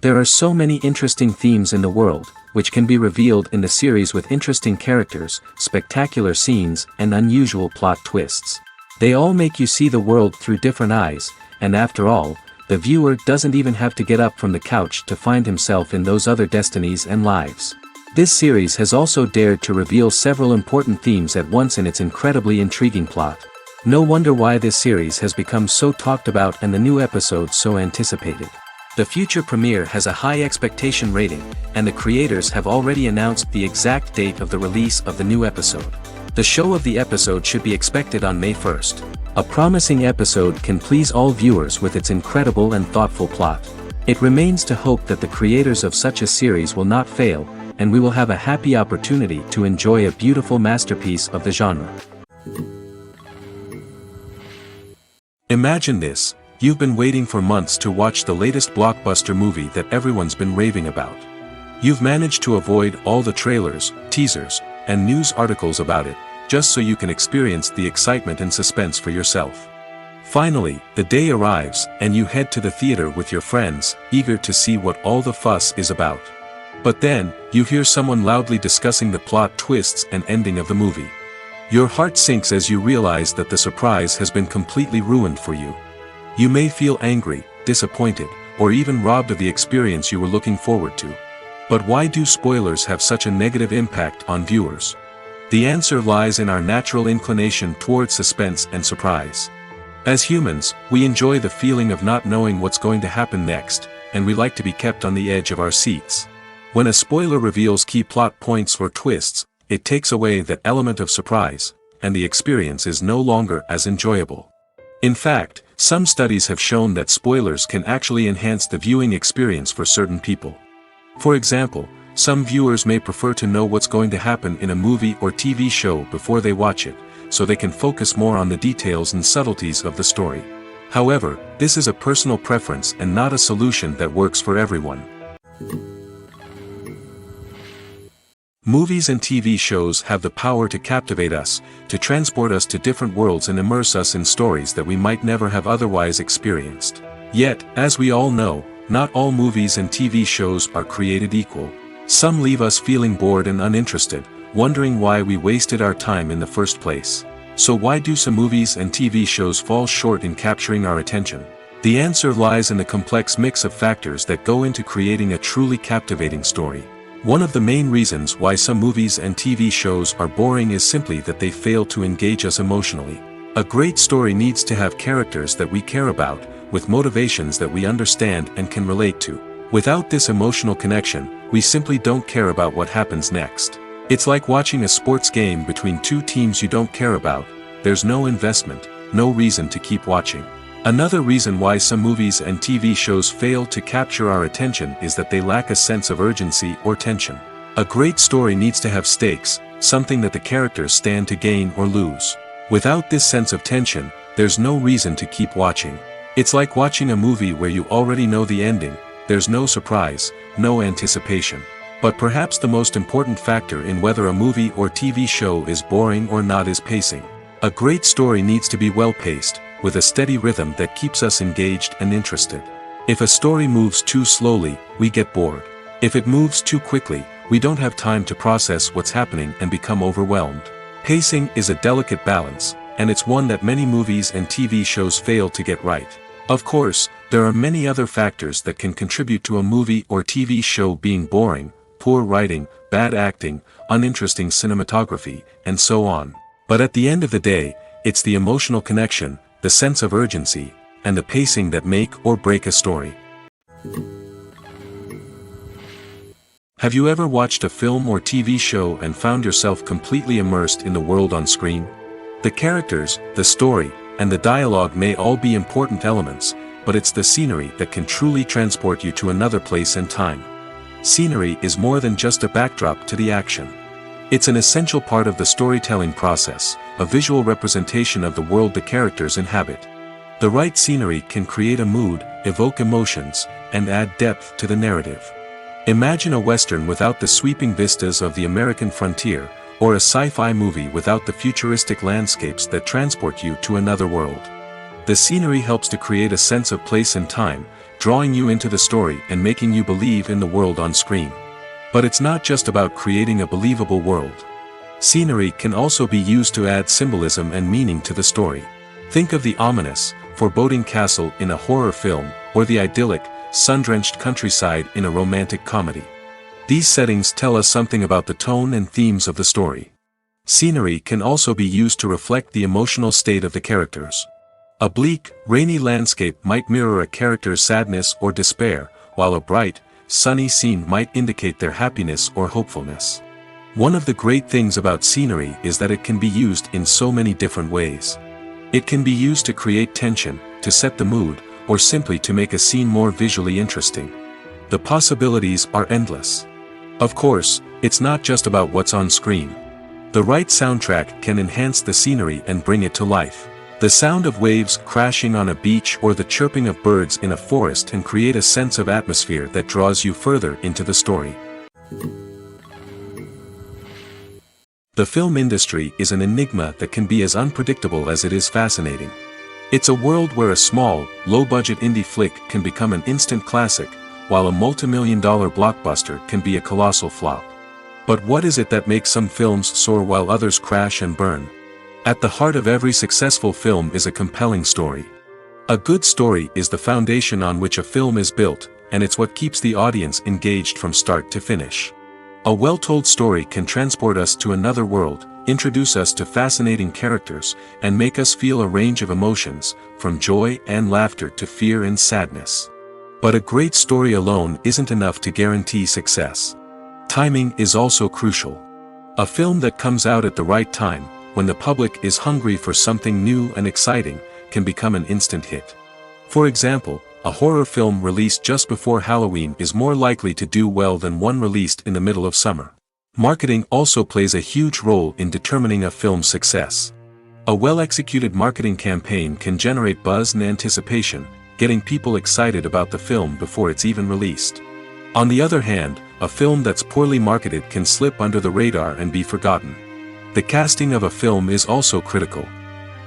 There are so many interesting themes in the world, which can be revealed in the series with interesting characters, spectacular scenes, and unusual plot twists. They all make you see the world through different eyes, and after all, the viewer doesn't even have to get up from the couch to find himself in those other destinies and lives. This series has also dared to reveal several important themes at once in its incredibly intriguing plot. No wonder why this series has become so talked about and the new episodes so anticipated. The future premiere has a high expectation rating, and the creators have already announced the exact date of the release of the new episode. The show of the episode should be expected on May 1st. A promising episode can please all viewers with its incredible and thoughtful plot. It remains to hope that the creators of such a series will not fail, and we will have a happy opportunity to enjoy a beautiful masterpiece of the genre. Imagine this. You've been waiting for months to watch the latest blockbuster movie that everyone's been raving about. You've managed to avoid all the trailers, teasers, and news articles about it, just so you can experience the excitement and suspense for yourself. Finally, the day arrives, and you head to the theater with your friends, eager to see what all the fuss is about. But then, you hear someone loudly discussing the plot twists and ending of the movie. Your heart sinks as you realize that the surprise has been completely ruined for you. You may feel angry, disappointed, or even robbed of the experience you were looking forward to. But why do spoilers have such a negative impact on viewers? The answer lies in our natural inclination towards suspense and surprise. As humans, we enjoy the feeling of not knowing what's going to happen next, and we like to be kept on the edge of our seats. When a spoiler reveals key plot points or twists, it takes away that element of surprise, and the experience is no longer as enjoyable. In fact, some studies have shown that spoilers can actually enhance the viewing experience for certain people. For example, some viewers may prefer to know what's going to happen in a movie or TV show before they watch it, so they can focus more on the details and subtleties of the story. However, this is a personal preference and not a solution that works for everyone. Movies and TV shows have the power to captivate us, to transport us to different worlds and immerse us in stories that we might never have otherwise experienced. Yet, as we all know, not all movies and TV shows are created equal. Some leave us feeling bored and uninterested, wondering why we wasted our time in the first place. So why do some movies and TV shows fall short in capturing our attention? The answer lies in the complex mix of factors that go into creating a truly captivating story. One of the main reasons why some movies and TV shows are boring is simply that they fail to engage us emotionally. A great story needs to have characters that we care about, with motivations that we understand and can relate to. Without this emotional connection, we simply don't care about what happens next. It's like watching a sports game between two teams you don't care about. There's no investment, no reason to keep watching. Another reason why some movies and TV shows fail to capture our attention is that they lack a sense of urgency or tension. A great story needs to have stakes, something that the characters stand to gain or lose. Without this sense of tension, there's no reason to keep watching. It's like watching a movie where you already know the ending. There's no surprise, no anticipation. But perhaps the most important factor in whether a movie or TV show is boring or not is pacing. A great story needs to be well-paced, with a steady rhythm that keeps us engaged and interested. If a story moves too slowly, we get bored. If it moves too quickly, we don't have time to process what's happening and become overwhelmed. Pacing is a delicate balance, and it's one that many movies and TV shows fail to get right. Of course, there are many other factors that can contribute to a movie or TV show being boring: poor writing, bad acting, uninteresting cinematography, and so on. But at the end of the day, it's the emotional connection, the sense of urgency, and the pacing that make or break a story. Have you ever watched a film or TV show and found yourself completely immersed in the world on screen? The characters, the story, and the dialogue may all be important elements, but it's the scenery that can truly transport you to another place and time. Scenery is more than just a backdrop to the action. It's an essential part of the storytelling process, a visual representation of the world the characters inhabit. The right scenery can create a mood, evoke emotions, and add depth to the narrative. Imagine a Western without the sweeping vistas of the American frontier, or a sci-fi movie without the futuristic landscapes that transport you to another world. The scenery helps to create a sense of place and time, drawing you into the story and making you believe in the world on screen. But it's not just about creating a believable world. Scenery can also be used to add symbolism and meaning to the story. Think of the ominous, foreboding castle in a horror film, or the idyllic, sun-drenched countryside in a romantic comedy. These settings tell us something about the tone and themes of the story. Scenery can also be used to reflect the emotional state of the characters. A bleak, rainy landscape might mirror a character's sadness or despair, while a bright, sunny scene might indicate their happiness or hopefulness. One of the great things about scenery is that it can be used in so many different ways. It can be used to create tension, to set the mood, or simply to make a scene more visually interesting. The possibilities are endless. Of course, it's not just about what's on screen. The right soundtrack can enhance the scenery and bring it to life. The sound of waves crashing on a beach or the chirping of birds in a forest can create a sense of atmosphere that draws you further into the story. The film industry is an enigma that can be as unpredictable as it is fascinating. It's a world where a small, low-budget indie flick can become an instant classic, while a multi-million-dollar blockbuster can be a colossal flop. But what is it that makes some films soar while others crash and burn? At the heart of every successful film is a compelling story. A good story is the foundation on which a film is built, and it's what keeps the audience engaged from start to finish. A well-told story can transport us to another world, introduce us to fascinating characters, and make us feel a range of emotions, from joy and laughter to fear and sadness. But a great story alone isn't enough to guarantee success. Timing is also crucial. A film that comes out at the right time, when the public is hungry for something new and exciting, can become an instant hit. For example, a horror film released just before Halloween is more likely to do well than one released in the middle of summer. Marketing also plays a huge role in determining a film's success. A well-executed marketing campaign can generate buzz and anticipation, getting people excited about the film before it's even released. On the other hand, a film that's poorly marketed can slip under the radar and be forgotten. The casting of a film is also critical.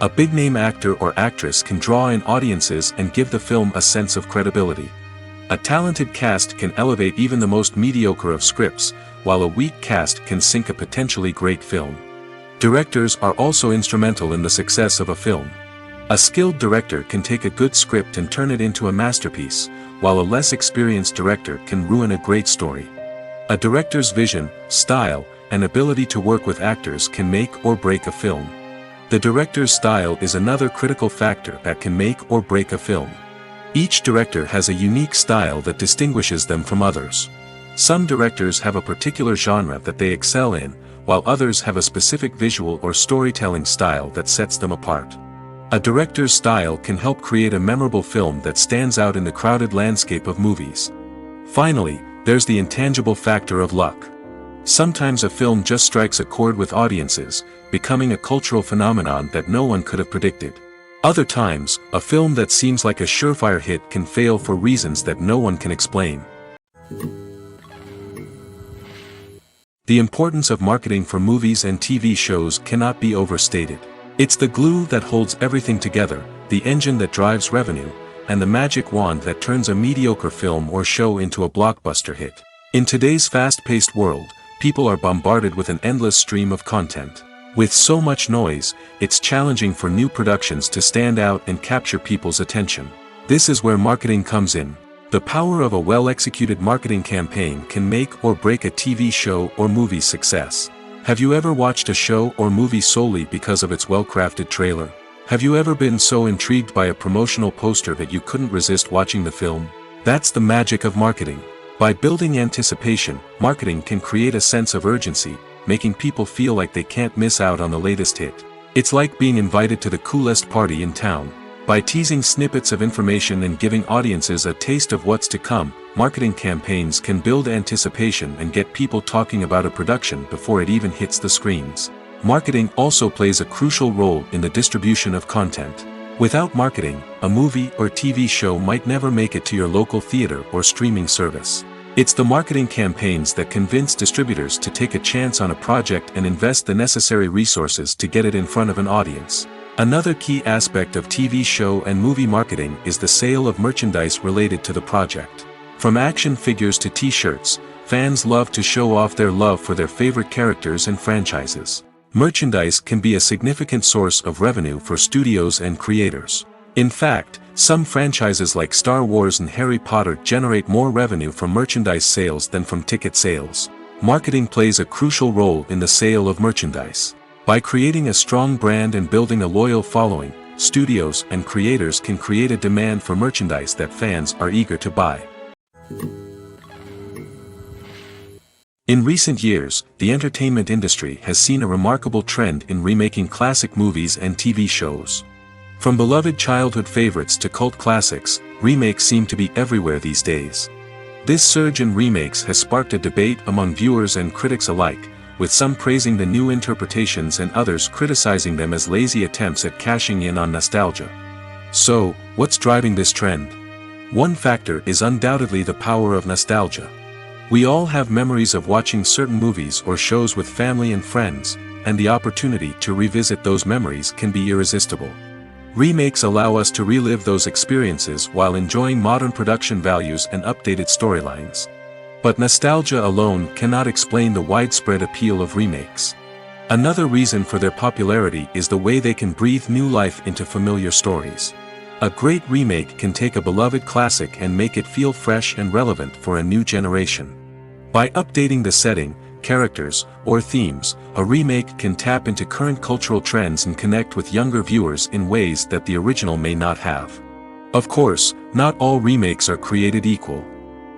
A big-name actor or actress can draw in audiences and give the film a sense of credibility. A talented cast can elevate even the most mediocre of scripts, while a weak cast can sink a potentially great film. Directors are also instrumental in the success of a film. A skilled director can take a good script and turn it into a masterpiece, while a less experienced director can ruin a great story. A director's vision, style, and ability to work with actors can make or break a film. The director's style is another critical factor that can make or break a film. Each director has a unique style that distinguishes them from others. Some directors have a particular genre that they excel in, while others have a specific visual or storytelling style that sets them apart. A director's style can help create a memorable film that stands out in the crowded landscape of movies. Finally, there's the intangible factor of luck. Sometimes a film just strikes a chord with audiences, becoming a cultural phenomenon that no one could have predicted. Other times, a film that seems like a surefire hit can fail for reasons that no one can explain. The importance of marketing for movies and TV shows cannot be overstated. It's the glue that holds everything together, the engine that drives revenue, and the magic wand that turns a mediocre film or show into a blockbuster hit. In today's fast-paced world, people are bombarded with an endless stream of content. With so much noise, it's challenging for new productions to stand out and capture people's attention. This is where marketing comes in. The power of a well-executed marketing campaign can make or break a TV show or movie's success. Have you ever watched a show or movie solely because of its well-crafted trailer? Have you ever been so intrigued by a promotional poster that you couldn't resist watching the film? That's the magic of marketing. By building anticipation, marketing can create a sense of urgency, making people feel like they can't miss out on the latest hit. It's like being invited to the coolest party in town. By teasing snippets of information and giving audiences a taste of what's to come, marketing campaigns can build anticipation and get people talking about a production before it even hits the screens. Marketing also plays a crucial role in the distribution of content. Without marketing, a movie or TV show might never make it to your local theater or streaming service. It's the marketing campaigns that convince distributors to take a chance on a project and invest the necessary resources to get it in front of an audience. Another key aspect of TV show and movie marketing is the sale of merchandise related to the project. From action figures to t-shirts, fans love to show off their love for their favorite characters and franchises. Merchandise can be a significant source of revenue for studios and creators. In fact, some franchises like Star Wars and Harry Potter generate more revenue from merchandise sales than from ticket sales. Marketing plays a crucial role in the sale of merchandise. By creating a strong brand and building a loyal following, studios and creators can create a demand for merchandise that fans are eager to buy. In recent years, the entertainment industry has seen a remarkable trend in remaking classic movies and TV shows. From beloved childhood favorites to cult classics, remakes seem to be everywhere these days. This surge in remakes has sparked a debate among viewers and critics alike, with some praising the new interpretations and others criticizing them as lazy attempts at cashing in on nostalgia. So, what's driving this trend? One factor is undoubtedly the power of nostalgia. We all have memories of watching certain movies or shows with family and friends, and the opportunity to revisit those memories can be irresistible. Remakes allow us to relive those experiences while enjoying modern production values and updated storylines. But nostalgia alone cannot explain the widespread appeal of remakes. Another reason for their popularity is the way they can breathe new life into familiar stories. A great remake can take a beloved classic and make it feel fresh and relevant for a new generation. By updating the setting, characters, or themes, a remake can tap into current cultural trends and connect with younger viewers in ways that the original may not have. Of course, not all remakes are created equal.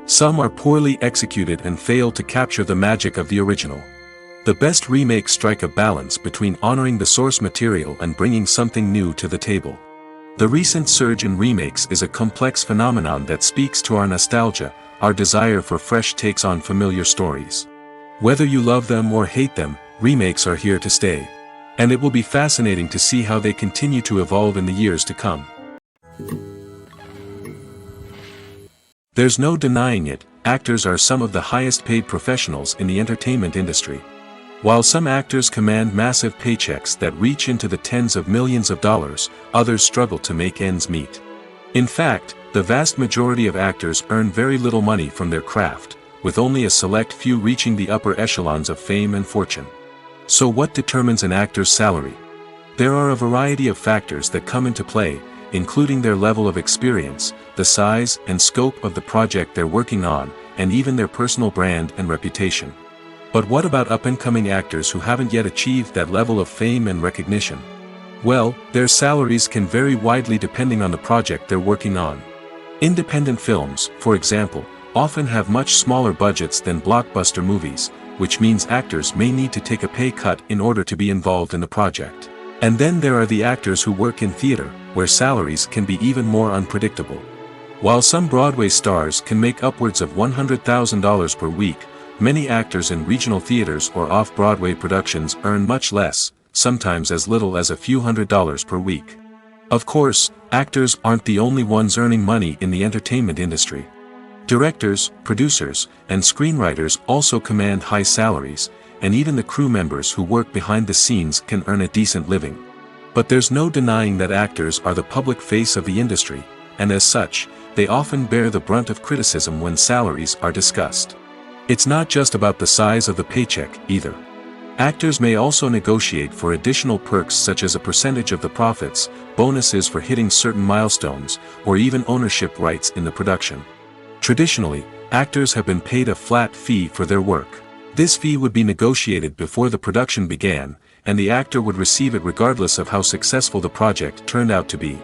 Some are poorly executed and fail to capture the magic of the original. The best remakes strike a balance between honoring the source material and bringing something new to the table. The recent surge in remakes is a complex phenomenon that speaks to our nostalgia, our desire for fresh takes on familiar stories. Whether you love them or hate them, remakes are here to stay. And it will be fascinating to see how they continue to evolve in the years to come. There's no denying it, actors are some of the highest paid professionals in the entertainment industry. While some actors command massive paychecks that reach into the tens of millions of dollars, others struggle to make ends meet. In fact, the vast majority of actors earn very little money from their craft, with only a select few reaching the upper echelons of fame and fortune. So what determines an actor's salary? There are a variety of factors that come into play, including their level of experience, the size and scope of the project they're working on, and even their personal brand and reputation. But what about up-and-coming actors who haven't yet achieved that level of fame and recognition? Well, their salaries can vary widely depending on the project they're working on. Independent films, for example, often have much smaller budgets than blockbuster movies, which means actors may need to take a pay cut in order to be involved in the project. And then there are the actors who work in theater, where salaries can be even more unpredictable. While some Broadway stars can make upwards of $100,000 per week, many actors in regional theaters or off-Broadway productions earn much less, sometimes as little as a few $100s per week. Of course, actors aren't the only ones earning money in the entertainment industry. Directors, producers, and screenwriters also command high salaries, and even the crew members who work behind the scenes can earn a decent living. But there's no denying that actors are the public face of the industry, and as such, they often bear the brunt of criticism when salaries are discussed. It's not just about the size of the paycheck, either. Actors may also negotiate for additional perks such as a percentage of the profits, bonuses for hitting certain milestones, or even ownership rights in the production. Traditionally, actors have been paid a flat fee for their work. This fee would be negotiated before the production began, and the actor would receive it regardless of how successful the project turned out to be.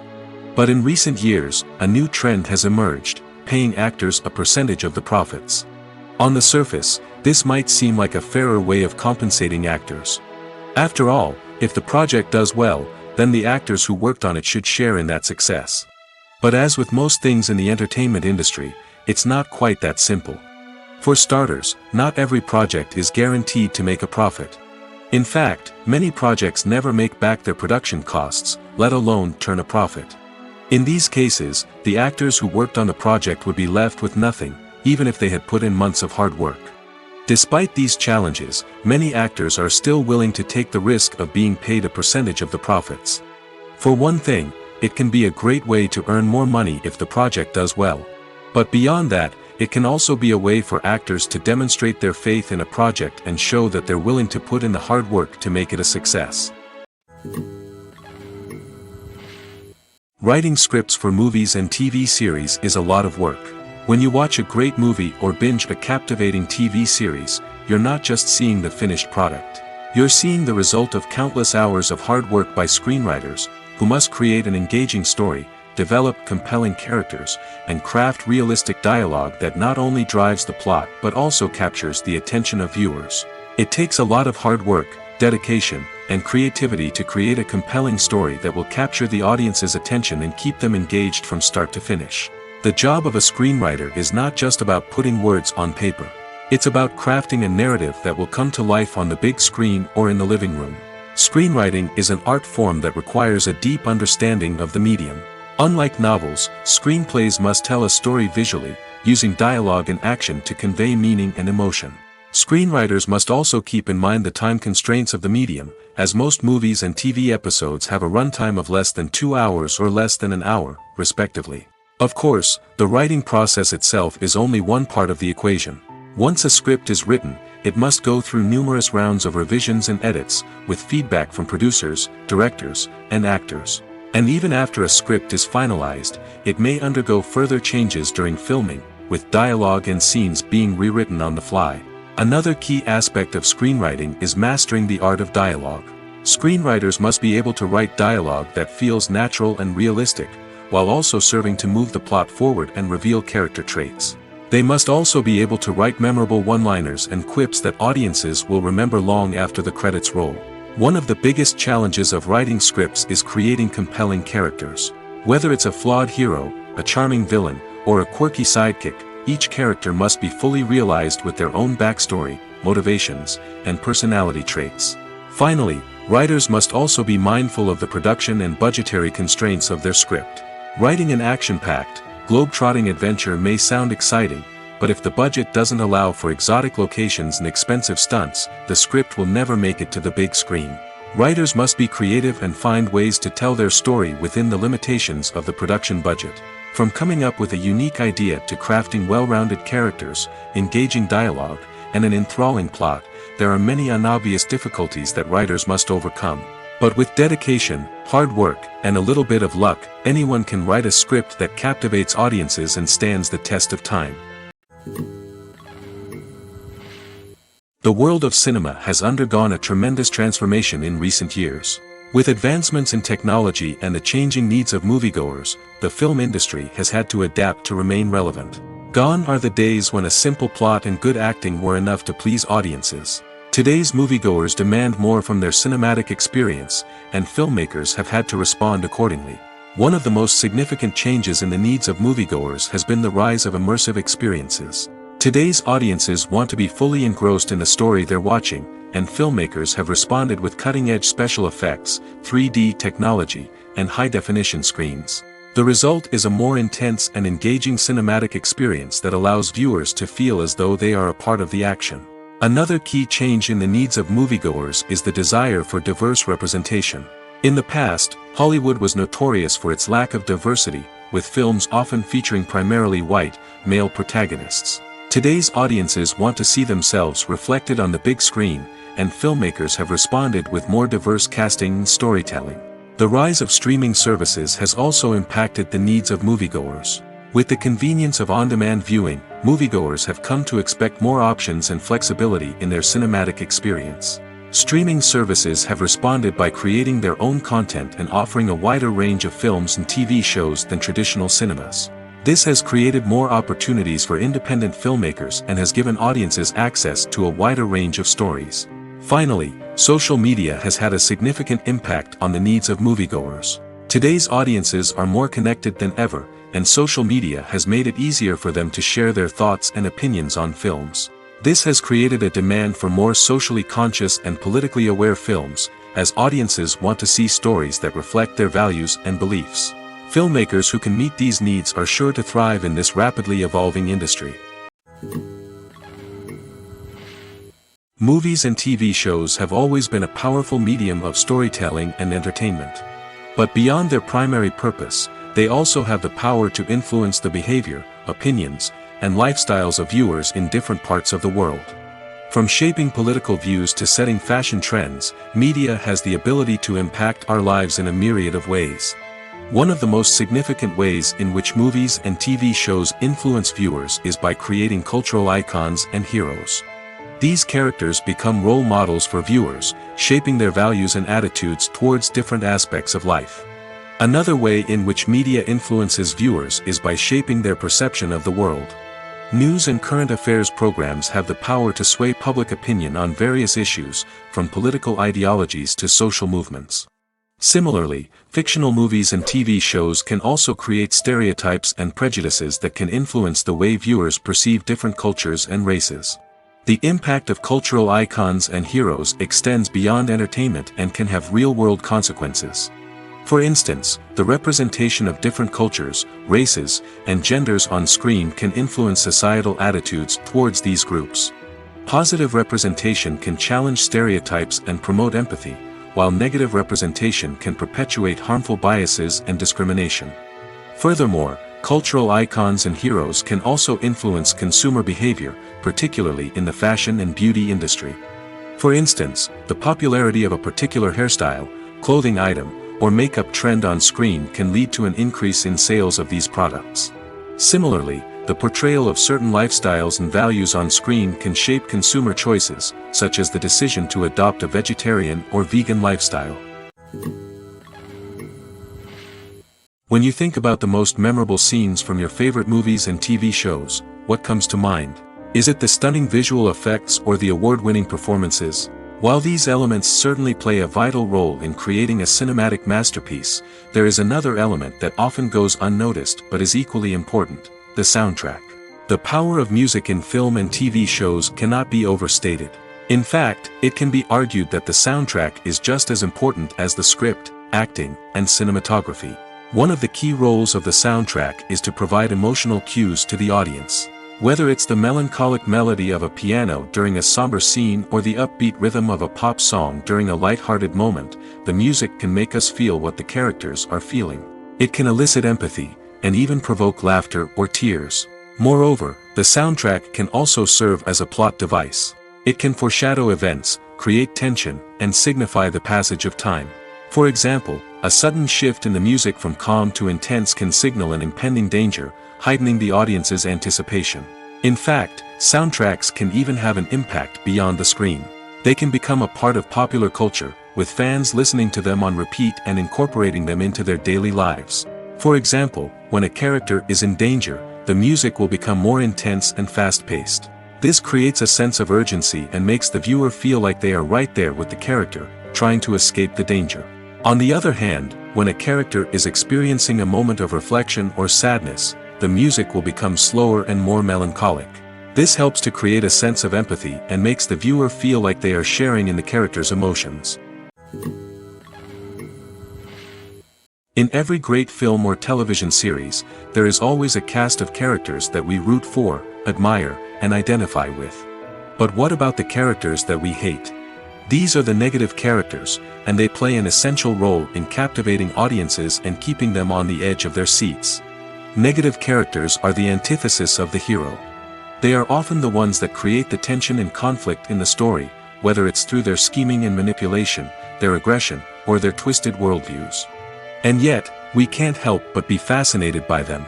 But in recent years, a new trend has emerged, paying actors a percentage of the profits. On the surface, this might seem like a fairer way of compensating actors. After all, if the project does well, then the actors who worked on it should share in that success. But as with most things in the entertainment industry, it's not quite that simple. For starters, not every project is guaranteed to make a profit. In fact, many projects never make back their production costs, let alone turn a profit. In these cases, the actors who worked on the project would be left with nothing, even if they had put in months of hard work. Despite these challenges, many actors are still willing to take the risk of being paid a percentage of the profits. For one thing, it can be a great way to earn more money if the project does well. But beyond that, it can also be a way for actors to demonstrate their faith in a project and show that they're willing to put in the hard work to make it a success. Writing scripts for movies and TV series is a lot of work. When you watch a great movie or binge a captivating TV series, you're not just seeing the finished product. You're seeing the result of countless hours of hard work by screenwriters, who must create an engaging story, develop compelling characters, and craft realistic dialogue that not only drives the plot but also captures the attention of viewers. It takes a lot of hard work, dedication, and creativity to create a compelling story that will capture the audience's attention and keep them engaged from start to finish. The job of a screenwriter is not just about putting words on paper. It's about crafting a narrative that will come to life on the big screen or in the living room. Screenwriting is an art form that requires a deep understanding of the medium. Unlike novels, screenplays must tell a story visually, using dialogue and action to convey meaning and emotion. Screenwriters must also keep in mind the time constraints of the medium, as most movies and TV episodes have a runtime of less than 2 hours or less than an hour, respectively. Of course, the writing process itself is only one part of the equation. Once a script is written, it must go through numerous rounds of revisions and edits, with feedback from producers, directors, and actors. And even after a script is finalized, it may undergo further changes during filming, with dialogue and scenes being rewritten on the fly. Another key aspect of screenwriting is mastering the art of dialogue. Screenwriters must be able to write dialogue that feels natural and realistic, while also serving to move the plot forward and reveal character traits. They must also be able to write memorable one-liners and quips that audiences will remember long after the credits roll. One of the biggest challenges of writing scripts is creating compelling characters. Whether it's a flawed hero, a charming villain, or a quirky sidekick, each character must be fully realized with their own backstory, motivations, and personality traits. Finally, writers must also be mindful of the production and budgetary constraints of their script. Writing an action-packed, globe-trotting adventure may sound exciting, but if the budget doesn't allow for exotic locations and expensive stunts, the script will never make it to the big screen. Writers must be creative and find ways to tell their story within the limitations of the production budget. From coming up with a unique idea to crafting well-rounded characters, engaging dialogue, and an enthralling plot, there are many unobvious difficulties that writers must overcome. But with dedication, hard work, and a little bit of luck, anyone can write a script that captivates audiences and stands the test of time. The world of cinema has undergone a tremendous transformation in recent years. With advancements in technology and the changing needs of moviegoers, the film industry has had to adapt to remain relevant. Gone are the days when a simple plot and good acting were enough to please audiences. Today's moviegoers demand more from their cinematic experience, and filmmakers have had to respond accordingly. One of the most significant changes in the needs of moviegoers has been the rise of immersive experiences. Today's audiences want to be fully engrossed in the story they're watching, and filmmakers have responded with cutting-edge special effects, 3D technology, and high-definition screens. The result is a more intense and engaging cinematic experience that allows viewers to feel as though they are a part of the action. Another key change in the needs of moviegoers is the desire for diverse representation. In the past, Hollywood was notorious for its lack of diversity, with films often featuring primarily white, male protagonists. Today's audiences want to see themselves reflected on the big screen, and filmmakers have responded with more diverse casting and storytelling. The rise of streaming services has also impacted the needs of moviegoers. With the convenience of on-demand viewing, moviegoers have come to expect more options and flexibility in their cinematic experience. Streaming services have responded by creating their own content and offering a wider range of films and TV shows than traditional cinemas. This has created more opportunities for independent filmmakers and has given audiences access to a wider range of stories. Finally, social media has had a significant impact on the needs of moviegoers. Today's audiences are more connected than ever, and social media has made it easier for them to share their thoughts and opinions on films. This has created a demand for more socially conscious and politically aware films, as audiences want to see stories that reflect their values and beliefs. Filmmakers who can meet these needs are sure to thrive in this rapidly evolving industry. Movies and TV shows have always been a powerful medium of storytelling and entertainment. But beyond their primary purpose, they also have the power to influence the behavior, opinions, and lifestyles of viewers in different parts of the world. From shaping political views to setting fashion trends, media has the ability to impact our lives in a myriad of ways. One of the most significant ways in which movies and TV shows influence viewers is by creating cultural icons and heroes. These characters become role models for viewers, shaping their values and attitudes towards different aspects of life. Another way in which media influences viewers is by shaping their perception of the world. News and current affairs programs have the power to sway public opinion on various issues, from political ideologies to social movements. Similarly, fictional movies and TV shows can also create stereotypes and prejudices that can influence the way viewers perceive different cultures and races. The impact of cultural icons and heroes extends beyond entertainment and can have real-world consequences. For instance, the representation of different cultures, races, and genders on screen can influence societal attitudes towards these groups. Positive representation can challenge stereotypes and promote empathy, while negative representation can perpetuate harmful biases and discrimination. Furthermore, cultural icons and heroes can also influence consumer behavior, particularly in the fashion and beauty industry. For instance, the popularity of a particular hairstyle, clothing item, or makeup trend on screen can lead to an increase in sales of these products. Similarly, the portrayal of certain lifestyles and values on screen can shape consumer choices, such as the decision to adopt a vegetarian or vegan lifestyle. When you think about the most memorable scenes from your favorite movies and TV shows, what comes to mind? Is it the stunning visual effects or the award-winning performances? While these elements certainly play a vital role in creating a cinematic masterpiece, there is another element that often goes unnoticed but is equally important: the soundtrack. The power of music in film and TV shows cannot be overstated. In fact, it can be argued that the soundtrack is just as important as the script, acting, and cinematography. One of the key roles of the soundtrack is to provide emotional cues to the audience. Whether it's the melancholic melody of a piano during a somber scene or the upbeat rhythm of a pop song during a light-hearted moment, the music can make us feel what the characters are feeling. It can elicit empathy, and even provoke laughter or tears. Moreover, the soundtrack can also serve as a plot device. It can foreshadow events, create tension, and signify the passage of time. For example, a sudden shift in the music from calm to intense can signal an impending danger, heightening the audience's anticipation. In fact, soundtracks can even have an impact beyond the screen. They can become a part of popular culture, with fans listening to them on repeat and incorporating them into their daily lives. For example, when a character is in danger, the music will become more intense and fast-paced. This creates a sense of urgency and makes the viewer feel like they are right there with the character, trying to escape the danger. On the other hand, when a character is experiencing a moment of reflection or sadness, the music will become slower and more melancholic. This helps to create a sense of empathy and makes the viewer feel like they are sharing in the character's emotions. In every great film or television series, there is always a cast of characters that we root for, admire, and identify with. But what about the characters that we hate? These are the negative characters, and they play an essential role in captivating audiences and keeping them on the edge of their seats. Negative characters are the antithesis of the hero. They are often the ones that create the tension and conflict in the story, whether it's through their scheming and manipulation, their aggression, or their twisted worldviews. And yet, we can't help but be fascinated by them.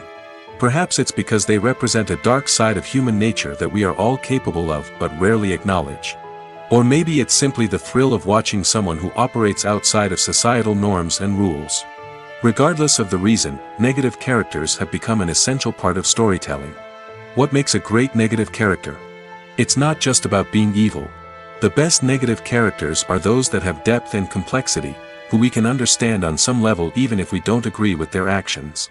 Perhaps it's because they represent a dark side of human nature that we are all capable of but rarely acknowledge. Or maybe it's simply the thrill of watching someone who operates outside of societal norms and rules. Regardless of the reason, negative characters have become an essential part of storytelling. What makes a great negative character? It's not just about being evil. The best negative characters are those that have depth and complexity, who we can understand on some level even if we don't agree with their actions.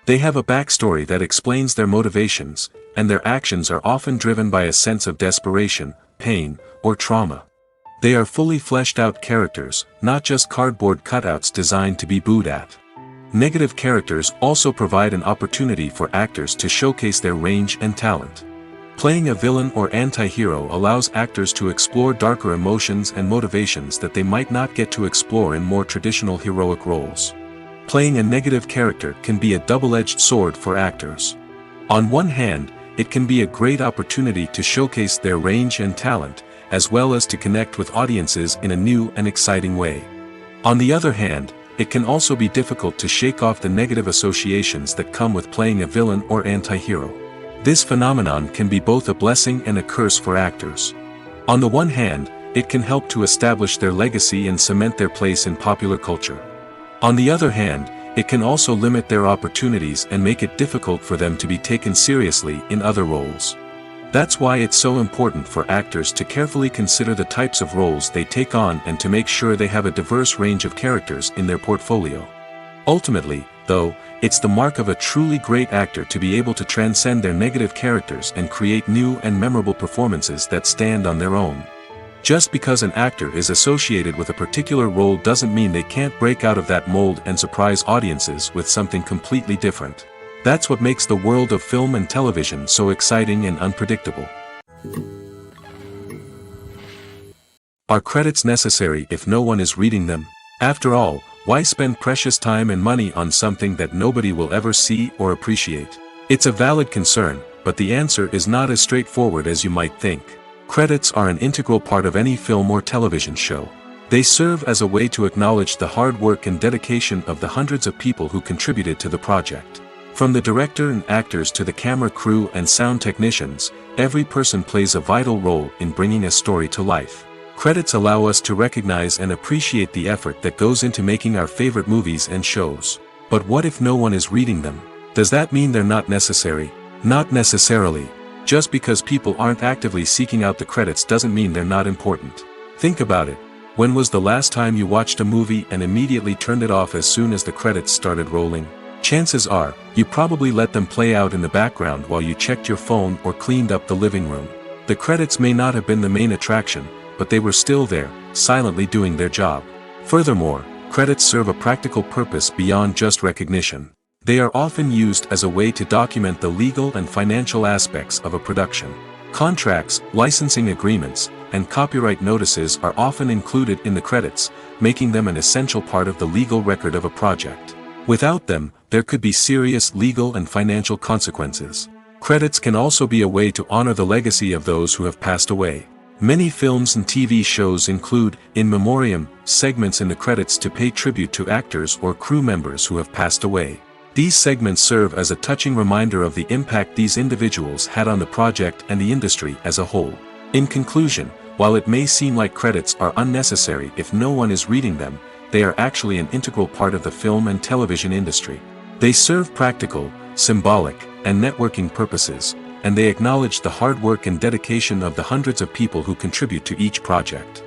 They have a backstory that explains their motivations, and their actions are often driven by a sense of desperation, pain, or trauma. They are fully fleshed out characters, not just cardboard cutouts designed to be booed at. Negative characters also provide an opportunity for actors to showcase their range and talent. Playing a villain or anti-hero allows actors to explore darker emotions and motivations that they might not get to explore in more traditional heroic roles. Playing a negative character can be a double-edged sword for actors. On one hand, it can be a great opportunity to showcase their range and talent, as well as to connect with audiences in a new and exciting way. On the other hand, it can also be difficult to shake off the negative associations that come with playing a villain or anti-hero. This phenomenon can be both a blessing and a curse for actors. On the one hand, it can help to establish their legacy and cement their place in popular culture. On the other hand, it can also limit their opportunities and make it difficult for them to be taken seriously in other roles. That's why it's so important for actors to carefully consider the types of roles they take on and to make sure they have a diverse range of characters in their portfolio. Ultimately, though, it's the mark of a truly great actor to be able to transcend their negative characters and create new and memorable performances that stand on their own. Just because an actor is associated with a particular role doesn't mean they can't break out of that mold and surprise audiences with something completely different. That's what makes the world of film and television so exciting and unpredictable. Are credits necessary if no one is reading them? After all, why spend precious time and money on something that nobody will ever see or appreciate? It's a valid concern, but the answer is not as straightforward as you might think. Credits are an integral part of any film or television show. They serve as a way to acknowledge the hard work and dedication of the hundreds of people who contributed to the project. From the director and actors to the camera crew and sound technicians, every person plays a vital role in bringing a story to life. Credits allow us to recognize and appreciate the effort that goes into making our favorite movies and shows. But what if no one is reading them? Does that mean they're not necessary? Not necessarily. Just because people aren't actively seeking out the credits doesn't mean they're not important. Think about it. When was the last time you watched a movie and immediately turned it off as soon as the credits started rolling? Chances are, you probably let them play out in the background while you checked your phone or cleaned up the living room. The credits may not have been the main attraction, but they were still there, silently doing their job. Furthermore, credits serve a practical purpose beyond just recognition. They are often used as a way to document the legal and financial aspects of a production. Contracts, licensing agreements, and copyright notices are often included in the credits, making them an essential part of the legal record of a project. Without them, there could be serious legal and financial consequences. Credits can also be a way to honor the legacy of those who have passed away. Many films and TV shows include, in memoriam, segments in the credits to pay tribute to actors or crew members who have passed away. These segments serve as a touching reminder of the impact these individuals had on the project and the industry as a whole. In conclusion, while it may seem like credits are unnecessary if no one is reading them, they are actually an integral part of the film and television industry. They serve practical, symbolic, and networking purposes, and they acknowledge the hard work and dedication of the hundreds of people who contribute to each project.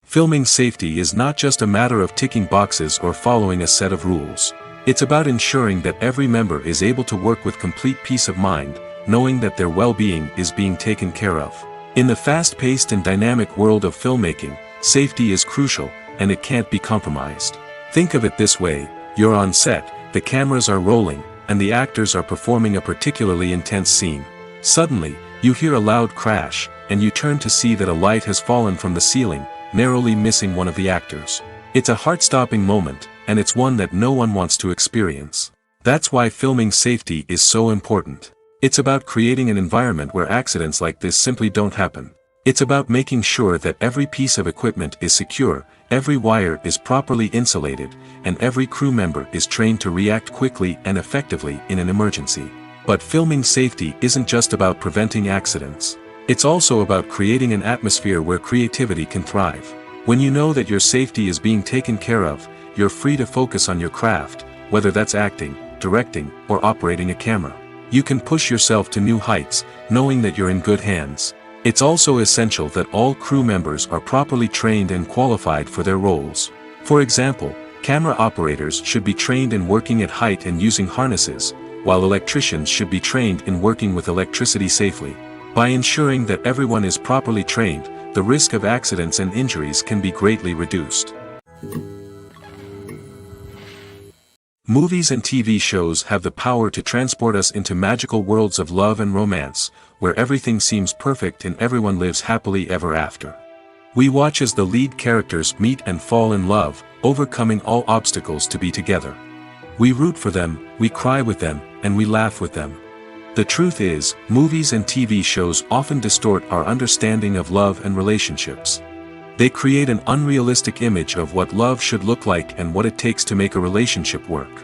Filming safety is not just a matter of ticking boxes or following a set of rules. It's about ensuring that every member is able to work with complete peace of mind, knowing that their well-being is being taken care of. In the fast-paced and dynamic world of filmmaking, safety is crucial, and it can't be compromised. Think of it this way: you're on set, the cameras are rolling, and the actors are performing a particularly intense scene. Suddenly, you hear a loud crash, and you turn to see that a light has fallen from the ceiling, narrowly missing one of the actors. It's a heart-stopping moment, and it's one that no one wants to experience. That's why filming safety is so important. It's about creating an environment where accidents like this simply don't happen. It's about making sure that every piece of equipment is secure, every wire is properly insulated, and every crew member is trained to react quickly and effectively in an emergency. But filming safety isn't just about preventing accidents. It's also about creating an atmosphere where creativity can thrive. When you know that your safety is being taken care of, you're free to focus on your craft, whether that's acting, directing, or operating a camera. You can push yourself to new heights, knowing that you're in good hands. It's also essential that all crew members are properly trained and qualified for their roles. For example, camera operators should be trained in working at height and using harnesses, while electricians should be trained in working with electricity safely. By ensuring that everyone is properly trained, the risk of accidents and injuries can be greatly reduced. Movies and TV shows have the power to transport us into magical worlds of love and romance, where everything seems perfect and everyone lives happily ever after. We watch as the lead characters meet and fall in love, overcoming all obstacles to be together. We root for them, we cry with them, and we laugh with them. The truth is, movies and TV shows often distort our understanding of love and relationships. They create an unrealistic image of what love should look like and what it takes to make a relationship work.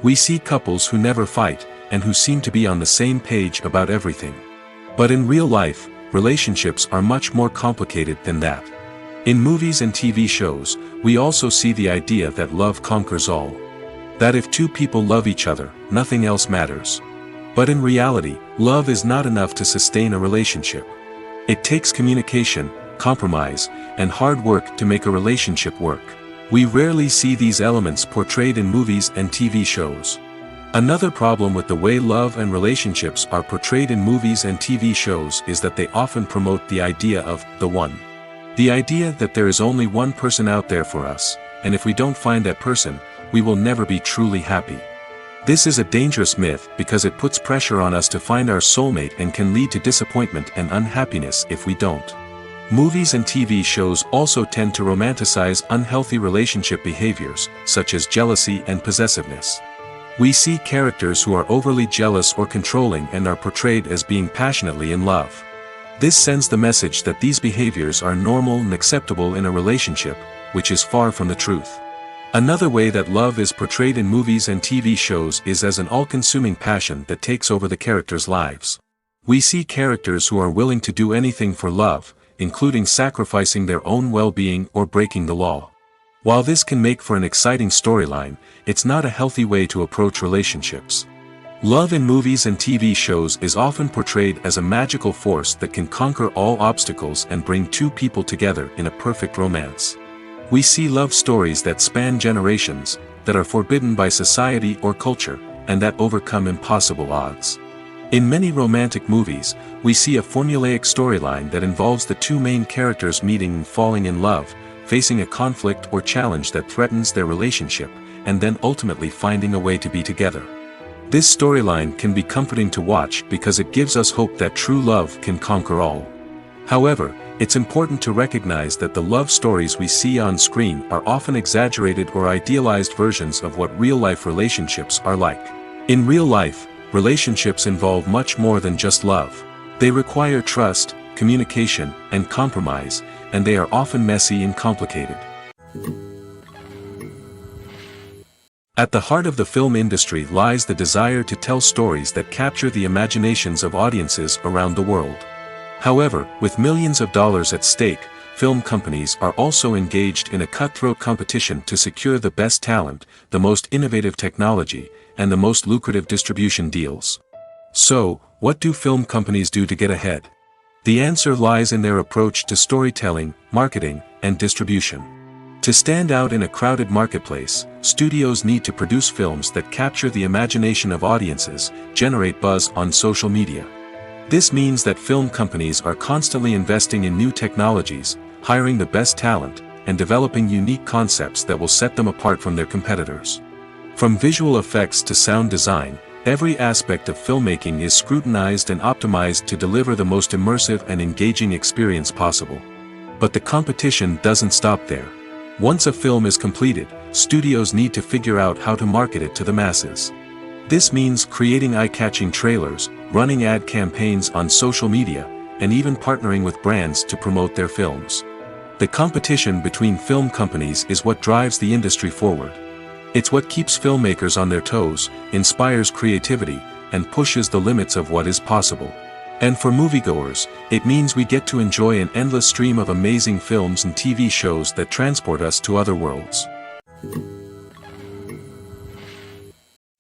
We see couples who never fight, and who seem to be on the same page about everything. But in real life, relationships are much more complicated than that. In movies and TV shows, we also see the idea that love conquers all. That if two people love each other, nothing else matters. But in reality, love is not enough to sustain a relationship. It takes communication, compromise, and hard work to make a relationship work. We rarely see these elements portrayed in movies and TV shows. Another problem with the way love and relationships are portrayed in movies and TV shows is that they often promote the idea of the one. The idea that there is only one person out there for us, and if we don't find that person, we will never be truly happy. This is a dangerous myth because it puts pressure on us to find our soulmate and can lead to disappointment and unhappiness if we don't. Movies and TV shows also tend to romanticize unhealthy relationship behaviors, such as jealousy and possessiveness. We see characters who are overly jealous or controlling and are portrayed as being passionately in love. This sends the message that these behaviors are normal and acceptable in a relationship, which is far from the truth. Another way that love is portrayed in movies and TV shows is as an all-consuming passion that takes over the characters' lives. We see characters who are willing to do anything for love, including sacrificing their own well-being or breaking the law. While this can make for an exciting storyline, it's not a healthy way to approach relationships. Love in movies and TV shows is often portrayed as a magical force that can conquer all obstacles and bring two people together in a perfect romance. We see love stories that span generations, that are forbidden by society or culture, and that overcome impossible odds. In many romantic movies, we see a formulaic storyline that involves the two main characters meeting and falling in love, facing a conflict or challenge that threatens their relationship, and then ultimately finding a way to be together. This storyline can be comforting to watch because it gives us hope that true love can conquer all. However, it's important to recognize that the love stories we see on screen are often exaggerated or idealized versions of what real-life relationships are like. In real life, relationships involve much more than just love. They require trust, communication, and compromise, and they are often messy and complicated. At the heart of the film industry lies the desire to tell stories that capture the imaginations of audiences around the world. However, with millions of dollars at stake, film companies are also engaged in a cutthroat competition to secure the best talent, the most innovative technology, and the most lucrative distribution deals. So, what do film companies do to get ahead? The answer lies in their approach to storytelling, marketing, and distribution. To stand out in a crowded marketplace, studios need to produce films that capture the imagination of audiences, generate buzz on social media. This means that film companies are constantly investing in new technologies, hiring the best talent, and developing unique concepts that will set them apart from their competitors. From visual effects to sound design, every aspect of filmmaking is scrutinized and optimized to deliver the most immersive and engaging experience possible. But the competition doesn't stop there. Once a film is completed, studios need to figure out how to market it to the masses. This means creating eye-catching trailers, running ad campaigns on social media, and even partnering with brands to promote their films. The competition between film companies is what drives the industry forward. It's what keeps filmmakers on their toes, inspires creativity, and pushes the limits of what is possible. And for moviegoers, it means we get to enjoy an endless stream of amazing films and TV shows that transport us to other worlds.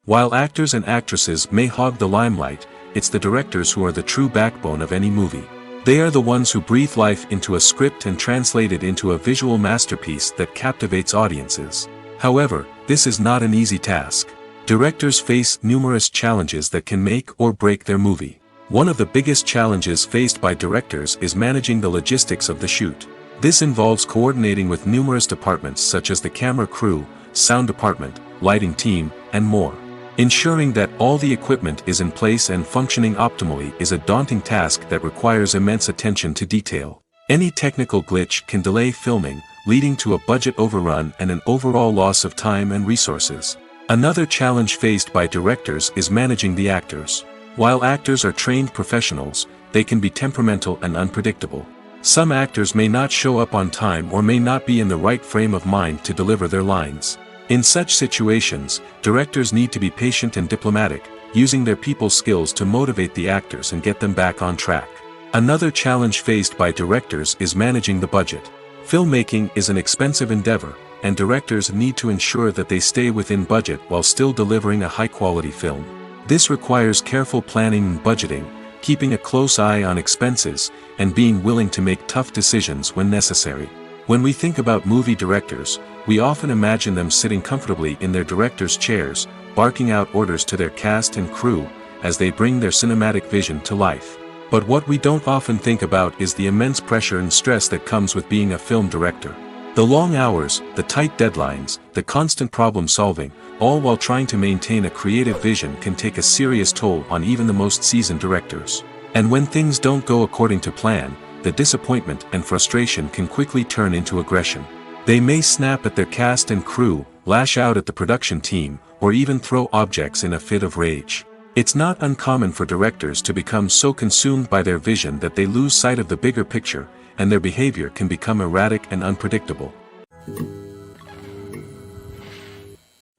While actors and actresses may hog the limelight, it's the directors who are the true backbone of any movie. They are the ones who breathe life into a script and translate it into a visual masterpiece that captivates audiences. However, this is not an easy task. Directors face numerous challenges that can make or break their movie. One of the biggest challenges faced by directors is managing the logistics of the shoot. This involves coordinating with numerous departments such as the camera crew, sound department, lighting team, and more. Ensuring that all the equipment is in place and functioning optimally is a daunting task that requires immense attention to detail. Any technical glitch can delay filming, leading to a budget overrun and an overall loss of time and resources. Another challenge faced by directors is managing the actors. While actors are trained professionals, they can be temperamental and unpredictable. Some actors may not show up on time or may not be in the right frame of mind to deliver their lines. In such situations, directors need to be patient and diplomatic, using their people skills to motivate the actors and get them back on track. Another challenge faced by directors is managing the budget. Filmmaking is an expensive endeavor, and directors need to ensure that they stay within budget while still delivering a high-quality film. This requires careful planning and budgeting, keeping a close eye on expenses, and being willing to make tough decisions when necessary. When we think about movie directors, we often imagine them sitting comfortably in their director's chairs, barking out orders to their cast and crew, as they bring their cinematic vision to life. But what we don't often think about is the immense pressure and stress that comes with being a film director. The long hours, the tight deadlines, the constant problem solving, all while trying to maintain a creative vision can take a serious toll on even the most seasoned directors. And when things don't go according to plan, the disappointment and frustration can quickly turn into aggression. They may snap at their cast and crew, lash out at the production team, or even throw objects in a fit of rage. It's not uncommon for directors to become so consumed by their vision that they lose sight of the bigger picture, and their behavior can become erratic and unpredictable.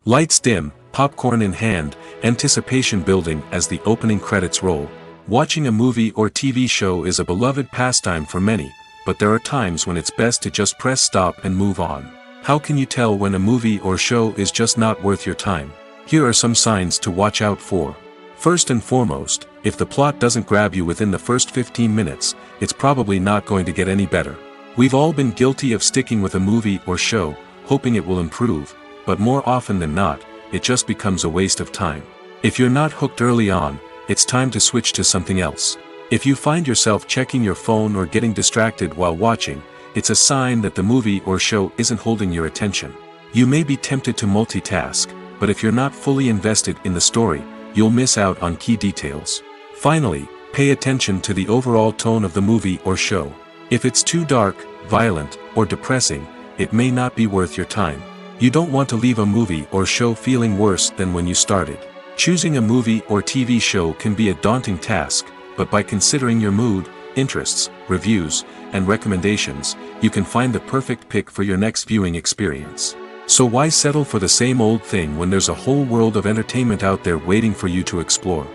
Lights dim, popcorn in hand, anticipation building as the opening credits roll. Watching a movie or TV show is a beloved pastime for many, but there are times when it's best to just press stop and move on. How can you tell when a movie or show is just not worth your time? Here are some signs to watch out for. First and foremost, if the plot doesn't grab you within the first 15 minutes, it's probably not going to get any better. We've all been guilty of sticking with a movie or show, hoping it will improve, but more often than not, it just becomes a waste of time. If you're not hooked early on, it's time to switch to something else. If you find yourself checking your phone or getting distracted while watching, it's a sign that the movie or show isn't holding your attention. You may be tempted to multitask, but if you're not fully invested in the story, you'll miss out on key details. Finally, pay attention to the overall tone of the movie or show. If it's too dark, violent, or depressing, it may not be worth your time. You don't want to leave a movie or show feeling worse than when you started. Choosing a movie or TV show can be a daunting task, but by considering your mood, interests, reviews, and recommendations, you can find the perfect pick for your next viewing experience. So why settle for the same old thing when there's a whole world of entertainment out there waiting for you to explore?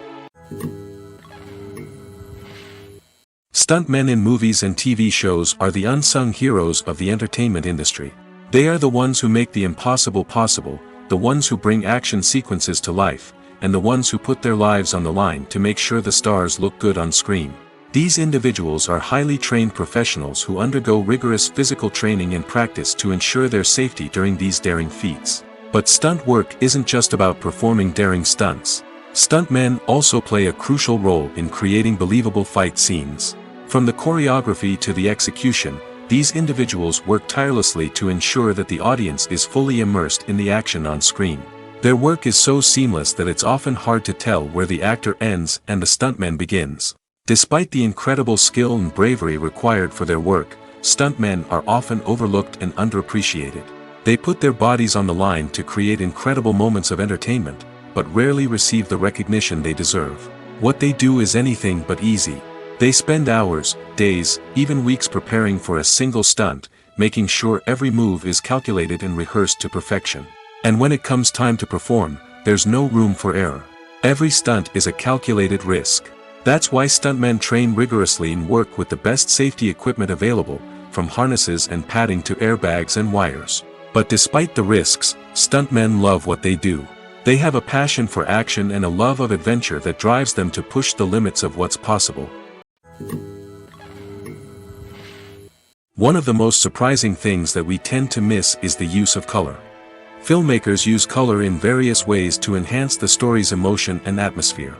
Stuntmen in movies and TV shows are the unsung heroes of the entertainment industry. They are the ones who make the impossible possible, the ones who bring action sequences to life, and the ones who put their lives on the line to make sure the stars look good on screen. These individuals are highly trained professionals who undergo rigorous physical training and practice to ensure their safety during these daring feats. But stunt work isn't just about performing daring stunts. Stuntmen also play a crucial role in creating believable fight scenes. From the choreography to the execution, these individuals work tirelessly to ensure that the audience is fully immersed in the action on screen. Their work is so seamless that it's often hard to tell where the actor ends and the stuntman begins. Despite the incredible skill and bravery required for their work, stuntmen are often overlooked and underappreciated. They put their bodies on the line to create incredible moments of entertainment, but rarely receive the recognition they deserve. What they do is anything but easy. They spend hours, days, even weeks preparing for a single stunt, making sure every move is calculated and rehearsed to perfection. And when it comes time to perform, there's no room for error. Every stunt is a calculated risk. That's why stuntmen train rigorously and work with the best safety equipment available, from harnesses and padding to airbags and wires. But despite the risks, stuntmen love what they do. They have a passion for action and a love of adventure that drives them to push the limits of what's possible. One of the most surprising things that we tend to miss is the use of color. Filmmakers use color in various ways to enhance the story's emotion and atmosphere.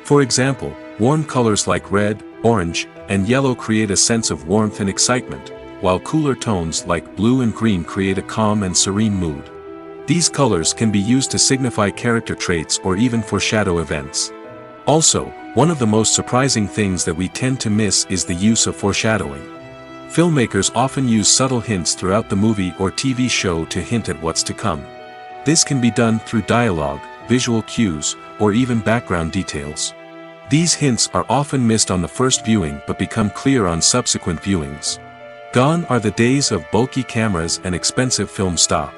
For example, warm colors like red, orange, and yellow create a sense of warmth and excitement, while cooler tones like blue and green create a calm and serene mood. These colors can be used to signify character traits or even foreshadow events. Also, one of the most surprising things that we tend to miss is the use of foreshadowing. Filmmakers often use subtle hints throughout the movie or TV show to hint at what's to come. This can be done through dialogue, visual cues, or even background details. These hints are often missed on the first viewing but become clear on subsequent viewings. Gone are the days of bulky cameras and expensive film stock.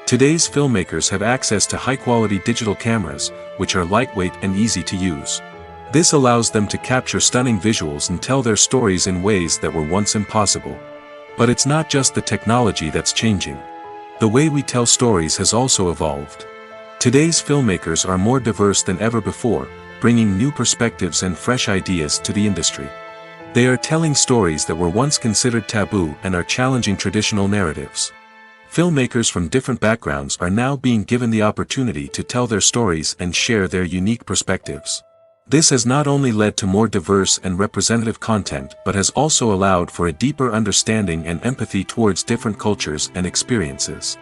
Today's filmmakers have access to high-quality digital cameras, which are lightweight and easy to use. This allows them to capture stunning visuals and tell their stories in ways that were once impossible. But it's not just the technology that's changing. The way we tell stories has also evolved. Today's filmmakers are more diverse than ever before, bringing new perspectives and fresh ideas to the industry. They are telling stories that were once considered taboo and are challenging traditional narratives. Filmmakers from different backgrounds are now being given the opportunity to tell their stories and share their unique perspectives. This has not only led to more diverse and representative content but has also allowed for a deeper understanding and empathy towards different cultures and experiences.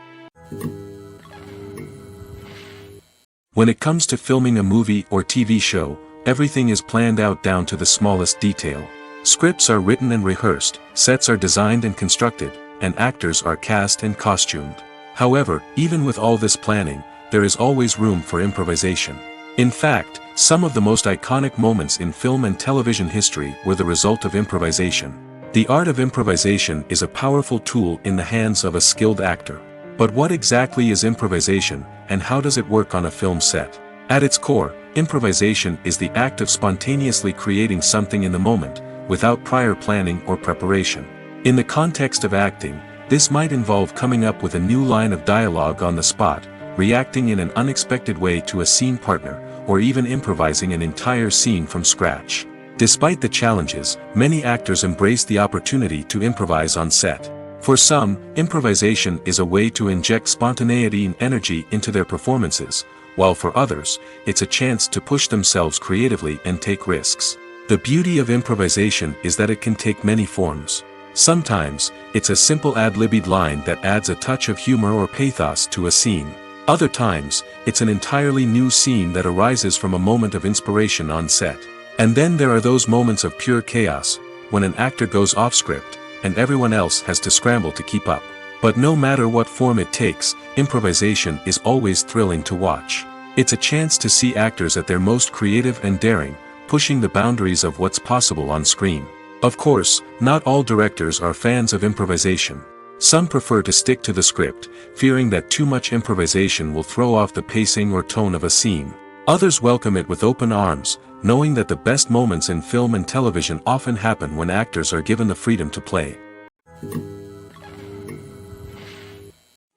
When it comes to filming a movie or TV show, everything is planned out down to the smallest detail. Scripts are written and rehearsed, sets are designed and constructed, and actors are cast and costumed. However, even with all this planning, there is always room for improvisation. In fact, some of the most iconic moments in film and television history were the result of improvisation. The art of improvisation is a powerful tool in the hands of a skilled actor. But what exactly is improvisation, and how does it work on a film set? At its core, improvisation is the act of spontaneously creating something in the moment, without prior planning or preparation. In the context of acting, this might involve coming up with a new line of dialogue on the spot, reacting in an unexpected way to a scene partner, or even improvising an entire scene from scratch. Despite the challenges, many actors embrace the opportunity to improvise on set. For some, improvisation is a way to inject spontaneity and energy into their performances, while for others, it's a chance to push themselves creatively and take risks. The beauty of improvisation is that it can take many forms. Sometimes, it's a simple ad-libbed line that adds a touch of humor or pathos to a scene. Other times, it's an entirely new scene that arises from a moment of inspiration on set. And then there are those moments of pure chaos, when an actor goes off script, and everyone else has to scramble to keep up. But no matter what form it takes, improvisation is always thrilling to watch. It's a chance to see actors at their most creative and daring, pushing the boundaries of what's possible on screen. Of course, not all directors are fans of improvisation. Some prefer to stick to the script, fearing that too much improvisation will throw off the pacing or tone of a scene. Others welcome it with open arms, knowing that the best moments in film and television often happen when actors are given the freedom to play.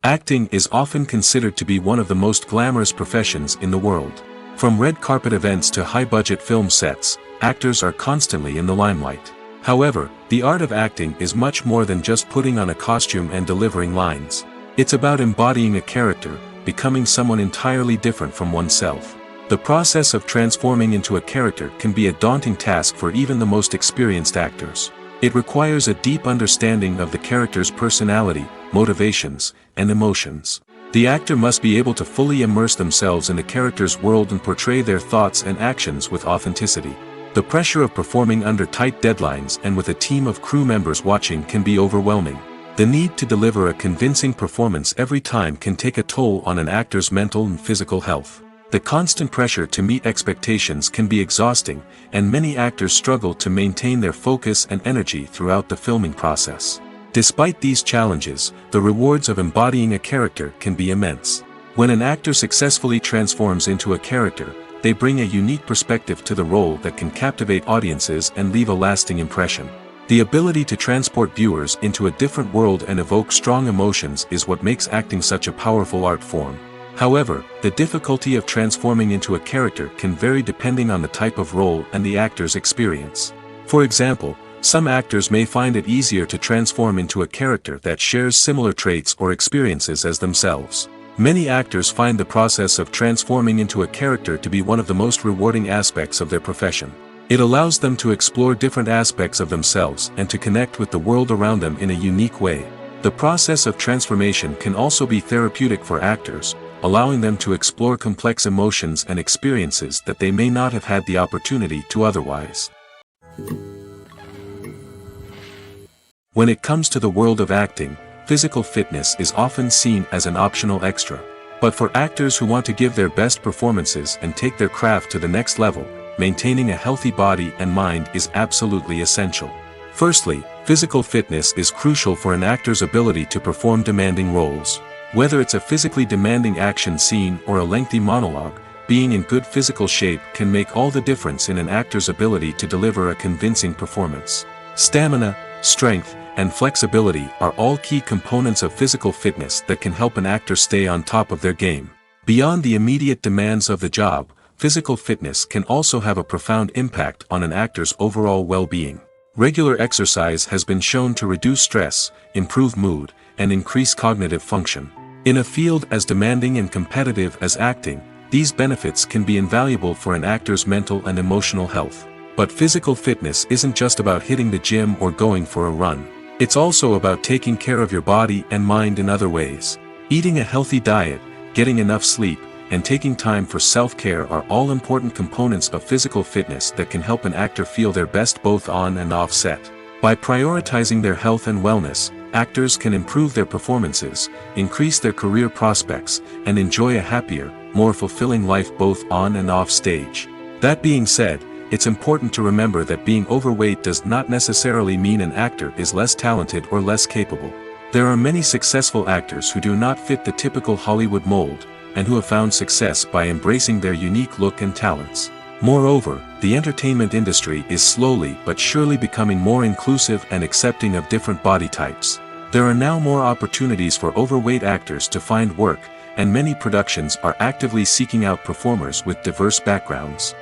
Acting is often considered to be one of the most glamorous professions in the world. From red carpet events to high-budget film sets, actors are constantly in the limelight. However, the art of acting is much more than just putting on a costume and delivering lines. It's about embodying a character, becoming someone entirely different from oneself. The process of transforming into a character can be a daunting task for even the most experienced actors. It requires a deep understanding of the character's personality, motivations, and emotions. The actor must be able to fully immerse themselves in the character's world and portray their thoughts and actions with authenticity. The pressure of performing under tight deadlines and with a team of crew members watching can be overwhelming. The need to deliver a convincing performance every time can take a toll on an actor's mental and physical health. The constant pressure to meet expectations can be exhausting, and many actors struggle to maintain their focus and energy throughout the filming process. Despite these challenges, the rewards of embodying a character can be immense. When an actor successfully transforms into a character, they bring a unique perspective to the role that can captivate audiences and leave a lasting impression. The ability to transport viewers into a different world and evoke strong emotions is what makes acting such a powerful art form. However, the difficulty of transforming into a character can vary depending on the type of role and the actor's experience. For example, some actors may find it easier to transform into a character that shares similar traits or experiences as themselves. Many actors find the process of transforming into a character to be one of the most rewarding aspects of their profession. It allows them to explore different aspects of themselves and to connect with the world around them in a unique way. The process of transformation can also be therapeutic for actors, allowing them to explore complex emotions and experiences that they may not have had the opportunity to otherwise. When it comes to the world of acting, physical fitness is often seen as an optional extra. But for actors who want to give their best performances and take their craft to the next level, maintaining a healthy body and mind is absolutely essential. Firstly, physical fitness is crucial for an actor's ability to perform demanding roles. Whether it's a physically demanding action scene or a lengthy monologue, being in good physical shape can make all the difference in an actor's ability to deliver a convincing performance. Stamina, strength, and flexibility are all key components of physical fitness that can help an actor stay on top of their game. Beyond the immediate demands of the job, physical fitness can also have a profound impact on an actor's overall well-being. Regular exercise has been shown to reduce stress, improve mood, and increase cognitive function. In a field as demanding and competitive as acting, these benefits can be invaluable for an actor's mental and emotional health. But physical fitness isn't just about hitting the gym or going for a run. It's also about taking care of your body and mind in other ways. Eating a healthy diet, getting enough sleep, and taking time for self-care are all important components of physical fitness that can help an actor feel their best both on and off set. By prioritizing their health and wellness, actors can improve their performances, increase their career prospects, and enjoy a happier, more fulfilling life both on and off stage. That being said, it's important to remember that being overweight does not necessarily mean an actor is less talented or less capable. There are many successful actors who do not fit the typical Hollywood mold, and who have found success by embracing their unique look and talents. Moreover, the entertainment industry is slowly but surely becoming more inclusive and accepting of different body types. There are now more opportunities for overweight actors to find work, and many productions are actively seeking out performers with diverse backgrounds.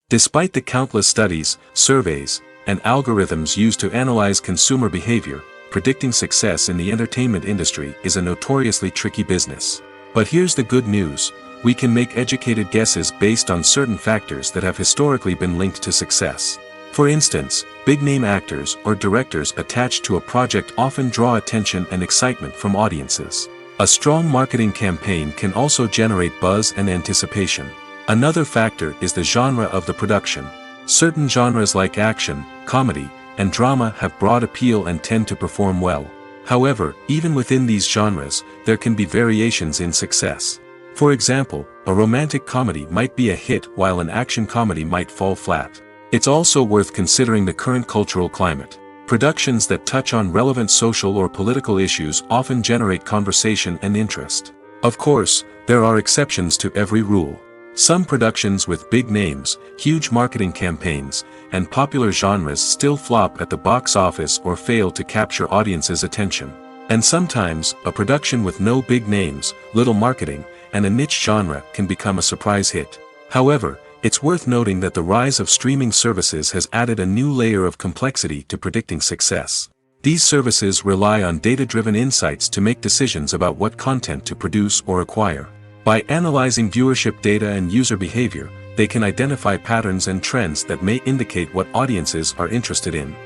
Despite the countless studies, surveys, and algorithms used to analyze consumer behavior, predicting success in the entertainment industry is a notoriously tricky business. But here's the good news: we can make educated guesses based on certain factors that have historically been linked to success. For instance, big-name actors or directors attached to a project often draw attention and excitement from audiences. A strong marketing campaign can also generate buzz and anticipation. Another factor is the genre of the production. Certain genres like action, comedy, and drama have broad appeal and tend to perform well. However, even within these genres, there can be variations in success. For example, a romantic comedy might be a hit while an action comedy might fall flat. It's also worth considering the current cultural climate. Productions that touch on relevant social or political issues often generate conversation and interest. Of course, there are exceptions to every rule. Some productions with big names, huge marketing campaigns, and popular genres still flop at the box office or fail to capture audiences' attention. And sometimes, a production with no big names, little marketing, and a niche genre can become a surprise hit. However, it's worth noting that the rise of streaming services has added a new layer of complexity to predicting success. These services rely on data-driven insights to make decisions about what content to produce or acquire. By analyzing viewership data and user behavior, they can identify patterns and trends that may indicate what audiences are interested in.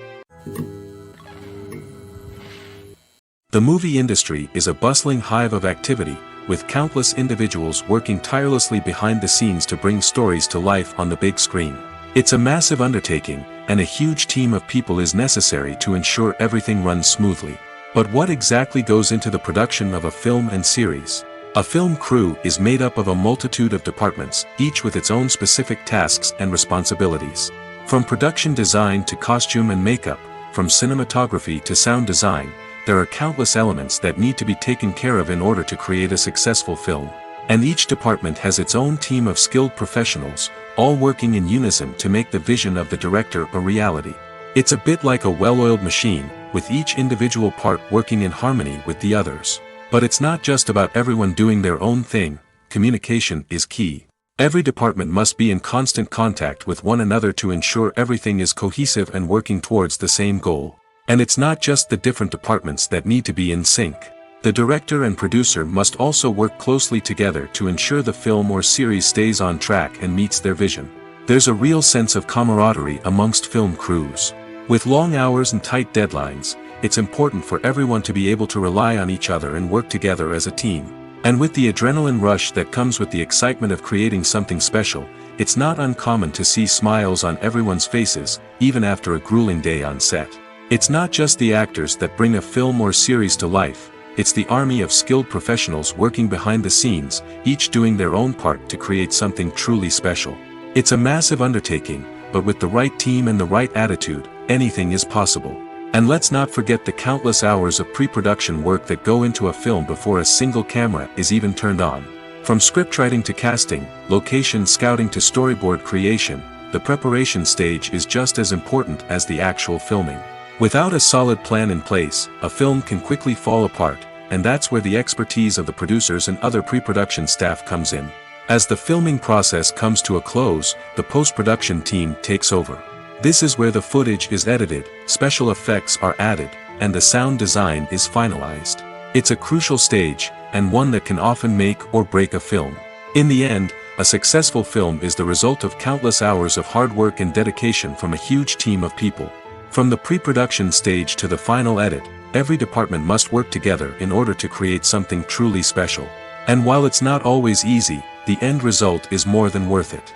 The movie industry is a bustling hive of activity, with countless individuals working tirelessly behind the scenes to bring stories to life on the big screen. It's a massive undertaking, and a huge team of people is necessary to ensure everything runs smoothly. But what exactly goes into the production of a film and series? A film crew is made up of a multitude of departments, each with its own specific tasks and responsibilities. From production design to costume and makeup, from cinematography to sound design, there are countless elements that need to be taken care of in order to create a successful film. And each department has its own team of skilled professionals, all working in unison to make the vision of the director a reality. It's a bit like a well-oiled machine, with each individual part working in harmony with the others. But it's not just about everyone doing their own thing. Communication is key. Every department must be in constant contact with one another to ensure everything is cohesive and working towards the same goal. And it's not just the different departments that need to be in sync. The director and producer must also work closely together to ensure the film or series stays on track and meets their vision. There's a real sense of camaraderie amongst film crews. With long hours and tight deadlines, it's important for everyone to be able to rely on each other and work together as a team. And with the adrenaline rush that comes with the excitement of creating something special, it's not uncommon to see smiles on everyone's faces, even after a grueling day on set. It's not just the actors that bring a film or series to life, it's the army of skilled professionals working behind the scenes, each doing their own part to create something truly special. It's a massive undertaking, but with the right team and the right attitude, anything is possible. And let's not forget the countless hours of pre-production work that go into a film before a single camera is even turned on. From scriptwriting to casting, location scouting to storyboard creation, the preparation stage is just as important as the actual filming. Without a solid plan in place, a film can quickly fall apart, and that's where the expertise of the producers and other pre-production staff comes in. As the filming process comes to a close, the post-production team takes over. This is where the footage is edited, special effects are added, and the sound design is finalized. It's a crucial stage, and one that can often make or break a film. In the end, a successful film is the result of countless hours of hard work and dedication from a huge team of people. From the pre-production stage to the final edit, every department must work together in order to create something truly special. And while it's not always easy, the end result is more than worth it.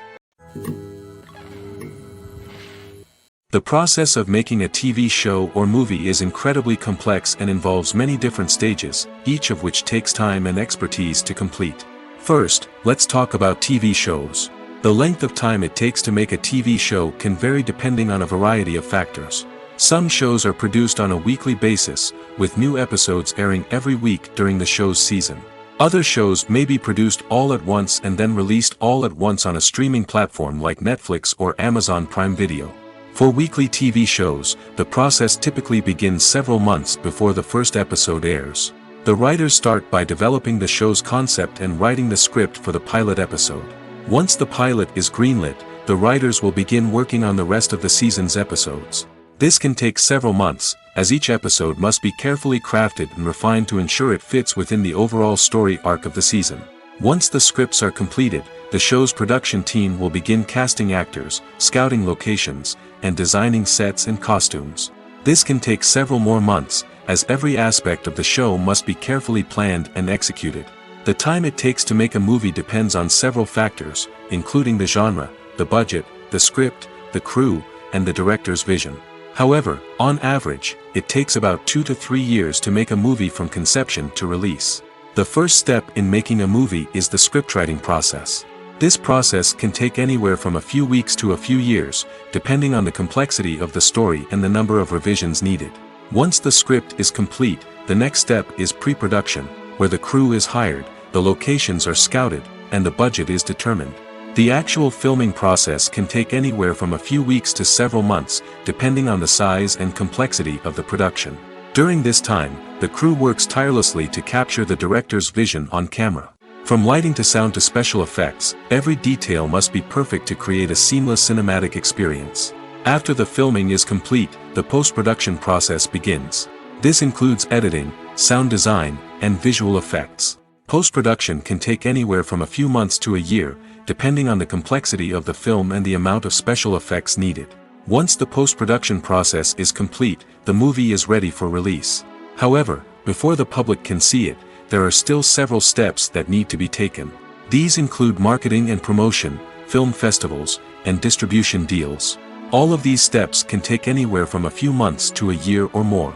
The process of making a TV show or movie is incredibly complex and involves many different stages, each of which takes time and expertise to complete. First, let's talk about TV shows. The length of time it takes to make a TV show can vary depending on a variety of factors. Some shows are produced on a weekly basis, with new episodes airing every week during the show's season. Other shows may be produced all at once and then released all at once on a streaming platform like Netflix or Amazon Prime Video. For weekly TV shows, the process typically begins several months before the first episode airs. The writers start by developing the show's concept and writing the script for the pilot episode. Once the pilot is greenlit, the writers will begin working on the rest of the season's episodes. This can take several months, as each episode must be carefully crafted and refined to ensure it fits within the overall story arc of the season. Once the scripts are completed, the show's production team will begin casting actors, scouting locations, and designing sets and costumes. This can take several more months, as every aspect of the show must be carefully planned and executed. The time it takes to make a movie depends on several factors, including the genre, the budget, the script, the crew, and the director's vision. However, on average, it takes about 2 to 3 years to make a movie from conception to release. The first step in making a movie is the scriptwriting process. This process can take anywhere from a few weeks to a few years, depending on the complexity of the story and the number of revisions needed. Once the script is complete, the next step is pre-production, where the crew is hired, the locations are scouted, and the budget is determined. The actual filming process can take anywhere from a few weeks to several months, depending on the size and complexity of the production. During this time, the crew works tirelessly to capture the director's vision on camera. From lighting to sound to special effects, every detail must be perfect to create a seamless cinematic experience. After the filming is complete, the post-production process begins. This includes editing, sound design, and visual effects. Post-production can take anywhere from a few months to a year, depending on the complexity of the film and the amount of special effects needed. Once the post-production process is complete, the movie is ready for release. However, before the public can see it, there are still several steps that need to be taken. These include marketing and promotion, film festivals, and distribution deals. All of these steps can take anywhere from a few months to a year or more.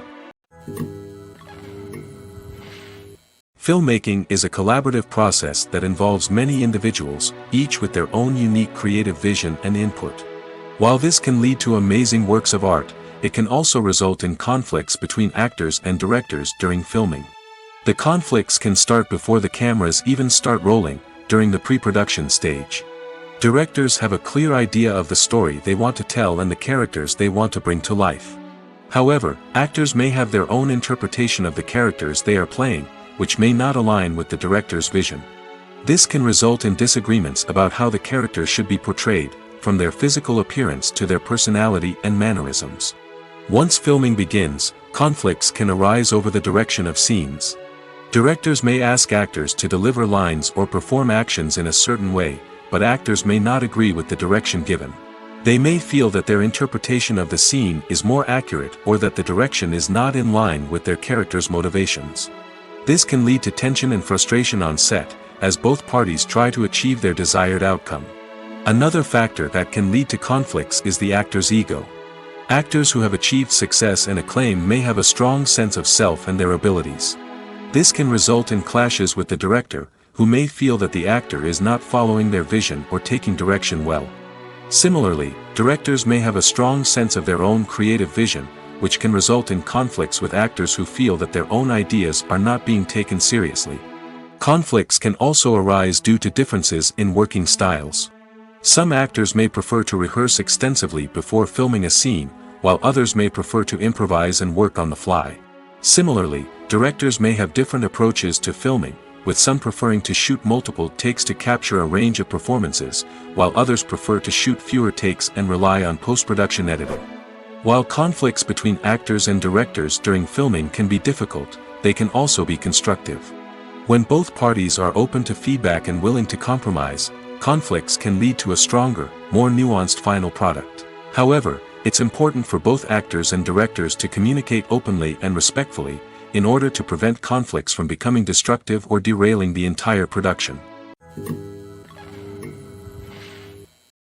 Filmmaking is a collaborative process that involves many individuals, each with their own unique creative vision and input. While this can lead to amazing works of art, it can also result in conflicts between actors and directors during filming. The conflicts can start before the cameras even start rolling, during the pre-production stage. Directors have a clear idea of the story they want to tell and the characters they want to bring to life. However, actors may have their own interpretation of the characters they are playing, which may not align with the director's vision. This can result in disagreements about how the characters should be portrayed, from their physical appearance to their personality and mannerisms. Once filming begins, conflicts can arise over the direction of scenes. Directors may ask actors to deliver lines or perform actions in a certain way, but actors may not agree with the direction given. They may feel that their interpretation of the scene is more accurate or that the direction is not in line with their character's motivations. This can lead to tension and frustration on set, as both parties try to achieve their desired outcome. Another factor that can lead to conflicts is the actor's ego. Actors who have achieved success and acclaim may have a strong sense of self and their abilities. This can result in clashes with the director, who may feel that the actor is not following their vision or taking direction well. Similarly, directors may have a strong sense of their own creative vision, which can result in conflicts with actors who feel that their own ideas are not being taken seriously. Conflicts can also arise due to differences in working styles. Some actors may prefer to rehearse extensively before filming a scene, while others may prefer to improvise and work on the fly. Similarly, directors may have different approaches to filming, with some preferring to shoot multiple takes to capture a range of performances, while others prefer to shoot fewer takes and rely on post-production editing. While conflicts between actors and directors during filming can be difficult, they can also be constructive. When both parties are open to feedback and willing to compromise, conflicts can lead to a stronger, more nuanced final product. However, it's important for both actors and directors to communicate openly and respectfully, in order to prevent conflicts from becoming destructive or derailing the entire production.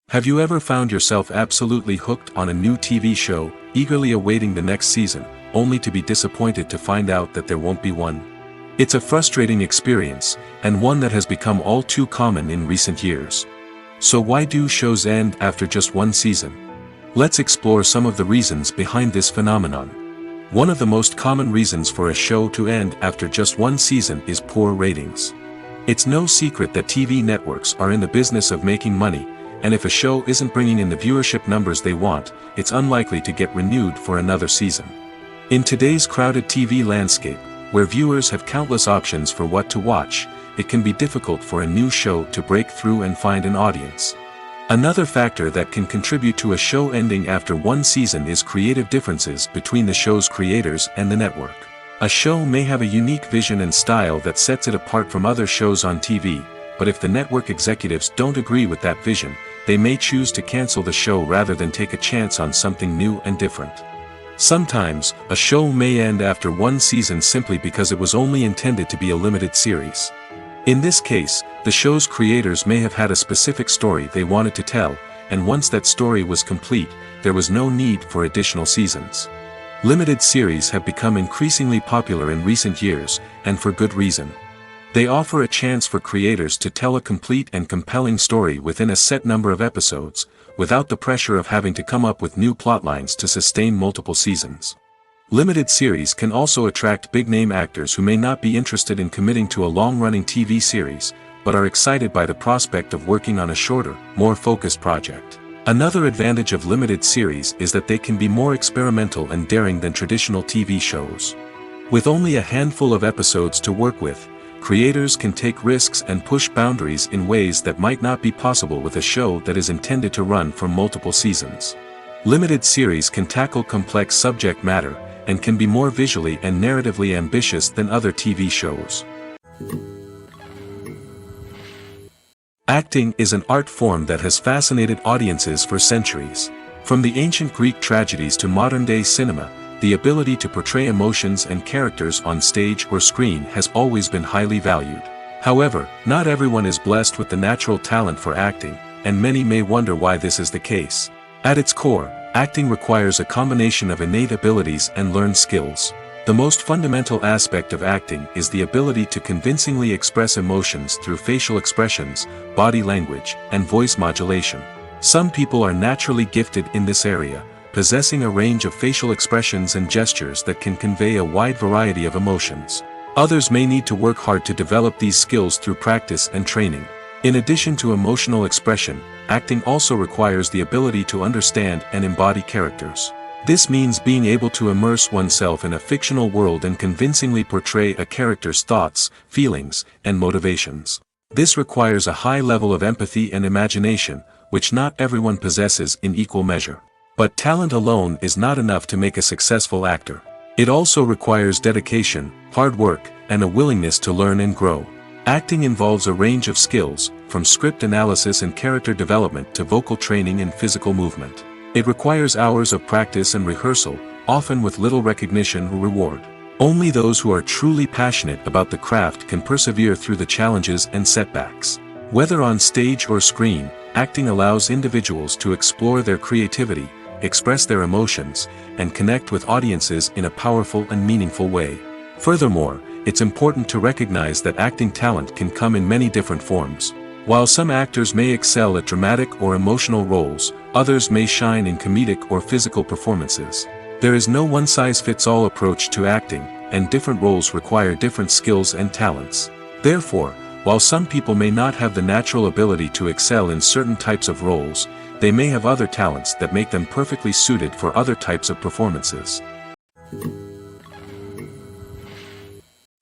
Have you ever found yourself absolutely hooked on a new TV show, eagerly awaiting the next season, only to be disappointed to find out that there won't be one? It's a frustrating experience, and one that has become all too common in recent years. So why do shows end after just one season? Let's explore some of the reasons behind this phenomenon. One of the most common reasons for a show to end after just one season is poor ratings. It's no secret that TV networks are in the business of making money, and if a show isn't bringing in the viewership numbers they want, it's unlikely to get renewed for another season. In today's crowded TV landscape, where viewers have countless options for what to watch, it can be difficult for a new show to break through and find an audience. Another factor that can contribute to a show ending after one season is creative differences between the show's creators and the network. A show may have a unique vision and style that sets it apart from other shows on TV, but if the network executives don't agree with that vision, they may choose to cancel the show rather than take a chance on something new and different. Sometimes, a show may end after one season simply because it was only intended to be a limited series. In this case, the show's creators may have had a specific story they wanted to tell, and once that story was complete, there was no need for additional seasons. Limited series have become increasingly popular in recent years, and for good reason. They offer a chance for creators to tell a complete and compelling story within a set number of episodes, without the pressure of having to come up with new plotlines to sustain multiple seasons. Limited series can also attract big-name actors who may not be interested in committing to a long-running TV series, but are excited by the prospect of working on a shorter, more focused project. Another advantage of limited series is that they can be more experimental and daring than traditional TV shows. With only a handful of episodes to work with, creators can take risks and push boundaries in ways that might not be possible with a show that is intended to run for multiple seasons. Limited series can tackle complex subject matter, and can be more visually and narratively ambitious than other TV shows. Acting is an art form that has fascinated audiences for centuries. From the ancient Greek tragedies to modern-day cinema, the ability to portray emotions and characters on stage or screen has always been highly valued. However, not everyone is blessed with the natural talent for acting, and many may wonder why this is the case. At its core, acting requires a combination of innate abilities and learned skills. The most fundamental aspect of acting is the ability to convincingly express emotions through facial expressions, body language, and voice modulation. Some people are naturally gifted in this area, possessing a range of facial expressions and gestures that can convey a wide variety of emotions. Others may need to work hard to develop these skills through practice and training. In addition to emotional expression, acting also requires the ability to understand and embody characters. This means being able to immerse oneself in a fictional world and convincingly portray a character's thoughts, feelings, and motivations. This requires a high level of empathy and imagination, which not everyone possesses in equal measure. But talent alone is not enough to make a successful actor. It also requires dedication, hard work, and a willingness to learn and grow. Acting involves a range of skills, from script analysis and character development to vocal training and physical movement. It requires hours of practice and rehearsal, often with little recognition or reward. Only those who are truly passionate about the craft can persevere through the challenges and setbacks. Whether on stage or screen, acting allows individuals to explore their creativity, express their emotions, and connect with audiences in a powerful and meaningful way. Furthermore, it's important to recognize that acting talent can come in many different forms. While some actors may excel at dramatic or emotional roles, others may shine in comedic or physical performances. There is no one-size-fits-all approach to acting, and different roles require different skills and talents. Therefore, while some people may not have the natural ability to excel in certain types of roles, they may have other talents that make them perfectly suited for other types of performances.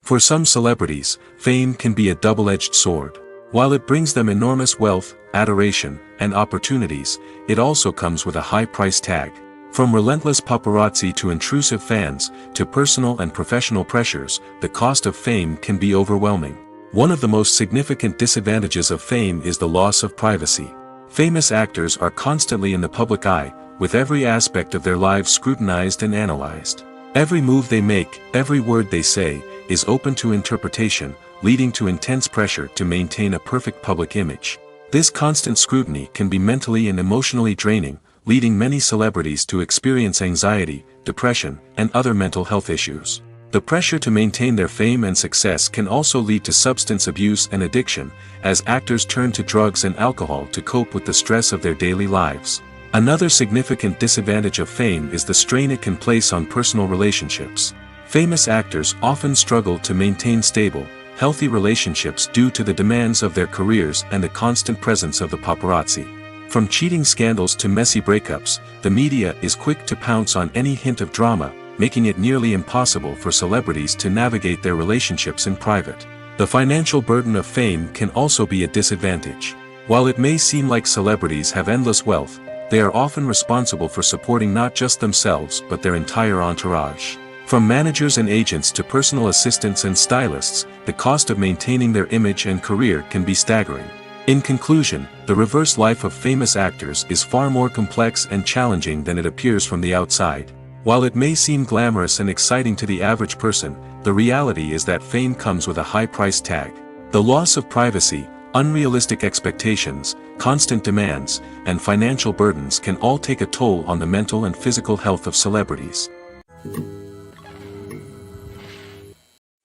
For some celebrities, fame can be a double-edged sword. While it brings them enormous wealth, adoration, and opportunities, it also comes with a high price tag. From relentless paparazzi to intrusive fans, to personal and professional pressures, the cost of fame can be overwhelming. One of the most significant disadvantages of fame is the loss of privacy. Famous actors are constantly in the public eye, with every aspect of their lives scrutinized and analyzed. Every move they make, every word they say, is open to interpretation, leading to intense pressure to maintain a perfect public image. This constant scrutiny can be mentally and emotionally draining, leading many celebrities to experience anxiety, depression, and other mental health issues. The pressure to maintain their fame and success can also lead to substance abuse and addiction, as actors turn to drugs and alcohol to cope with the stress of their daily lives. Another significant disadvantage of fame is the strain it can place on personal relationships. Famous actors often struggle to maintain stable, healthy relationships due to the demands of their careers and the constant presence of the paparazzi. From cheating scandals to messy breakups, the media is quick to pounce on any hint of drama, making it nearly impossible for celebrities to navigate their relationships in private. The financial burden of fame can also be a disadvantage. While it may seem like celebrities have endless wealth, they are often responsible for supporting not just themselves but their entire entourage. From managers and agents to personal assistants and stylists, the cost of maintaining their image and career can be staggering. In conclusion, the reverse life of famous actors is far more complex and challenging than it appears from the outside. While it may seem glamorous and exciting to the average person, the reality is that fame comes with a high price tag. The loss of privacy, unrealistic expectations, constant demands, and financial burdens can all take a toll on the mental and physical health of celebrities.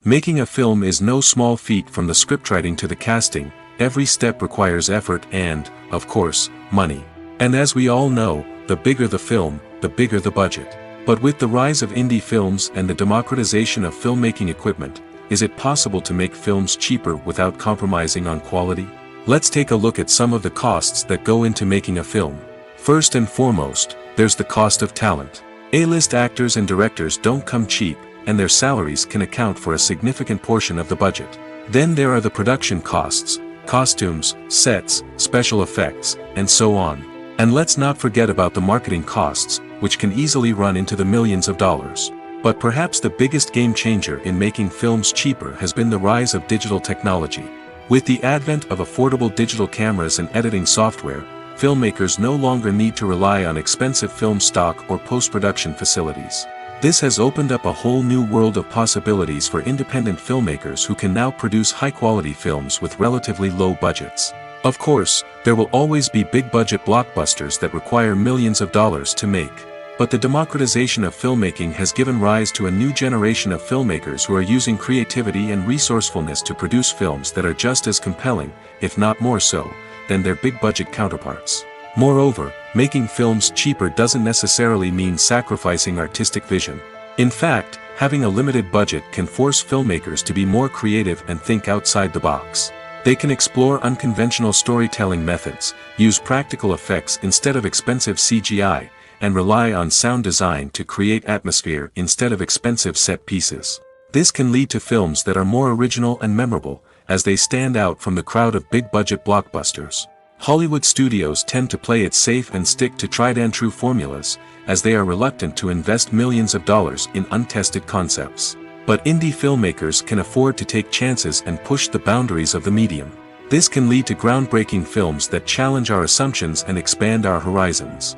Making a film is no small feat. From the scriptwriting to the casting, every step requires effort and, of course, money. And as we all know, the bigger the film, the bigger the budget. But with the rise of indie films and the democratization of filmmaking equipment, is it possible to make films cheaper without compromising on quality? Let's take a look at some of the costs that go into making a film. First and foremost, there's the cost of talent. A-list actors and directors don't come cheap, and their salaries can account for a significant portion of the budget. Then there are the production costs, costumes, sets, special effects, and so on. And let's not forget about the marketing costs, which can easily run into the millions of dollars. But perhaps the biggest game changer in making films cheaper has been the rise of digital technology. With the advent of affordable digital cameras and editing software, filmmakers no longer need to rely on expensive film stock or post-production facilities. This has opened up a whole new world of possibilities for independent filmmakers who can now produce high-quality films with relatively low budgets. Of course, there will always be big-budget blockbusters that require millions of dollars to make. But the democratization of filmmaking has given rise to a new generation of filmmakers who are using creativity and resourcefulness to produce films that are just as compelling, if not more so, than their big-budget counterparts. Moreover, making films cheaper doesn't necessarily mean sacrificing artistic vision. In fact, having a limited budget can force filmmakers to be more creative and think outside the box. They can explore unconventional storytelling methods, use practical effects instead of expensive CGI, and rely on sound design to create atmosphere instead of expensive set pieces. This can lead to films that are more original and memorable, as they stand out from the crowd of big-budget blockbusters. Hollywood studios tend to play it safe and stick to tried-and-true formulas, as they are reluctant to invest millions of dollars in untested concepts. But indie filmmakers can afford to take chances and push the boundaries of the medium. This can lead to groundbreaking films that challenge our assumptions and expand our horizons.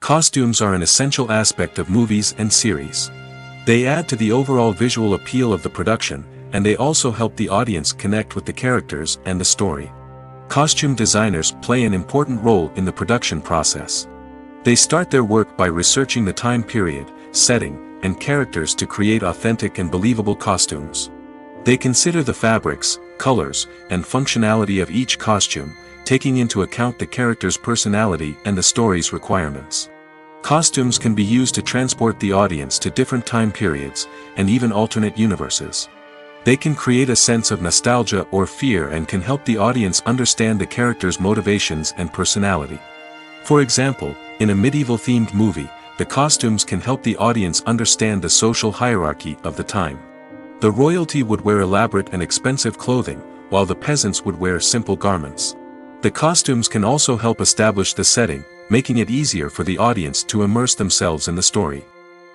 Costumes are an essential aspect of movies and series. They add to the overall visual appeal of the production, and they also help the audience connect with the characters and the story. Costume designers play an important role in the production process. They start their work by researching the time period, setting, and characters to create authentic and believable costumes. They consider the fabrics, colors, and functionality of each costume, taking into account the character's personality and the story's requirements. Costumes can be used to transport the audience to different time periods, and even alternate universes. They can create a sense of nostalgia or fear and can help the audience understand the character's motivations and personality. For example, in a medieval-themed movie, the costumes can help the audience understand the social hierarchy of the time. The royalty would wear elaborate and expensive clothing, while the peasants would wear simple garments. The costumes can also help establish the setting, making it easier for the audience to immerse themselves in the story.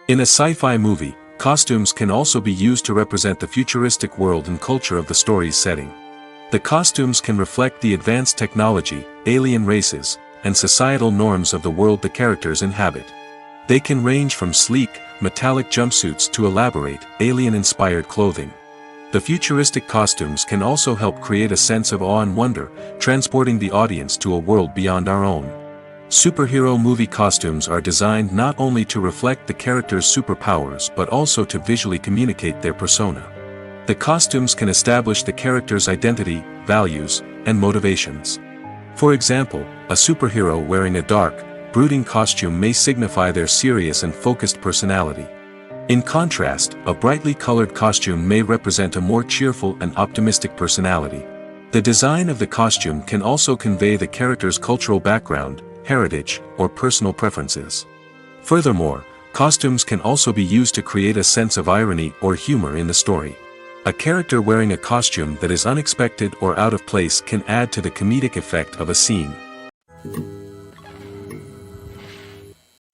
In a sci-fi movie, costumes can also be used to represent the futuristic world and culture of the story's setting. The costumes can reflect the advanced technology, alien races, and societal norms of the world the characters inhabit. They can range from sleek, metallic jumpsuits to elaborate, alien-inspired clothing. The futuristic costumes can also help create a sense of awe and wonder, transporting the audience to a world beyond our own. Superhero movie costumes are designed not only to reflect the character's superpowers but also to visually communicate their persona. The costumes can establish the character's identity, values, and motivations. For example, a superhero wearing a dark, brooding costume may signify their serious and focused personality. In contrast, a brightly colored costume may represent a more cheerful and optimistic personality. The design of the costume can also convey the character's cultural background, heritage, or personal preferences. Furthermore, costumes can also be used to create a sense of irony or humor in the story. A character wearing a costume that is unexpected or out of place can add to the comedic effect of a scene.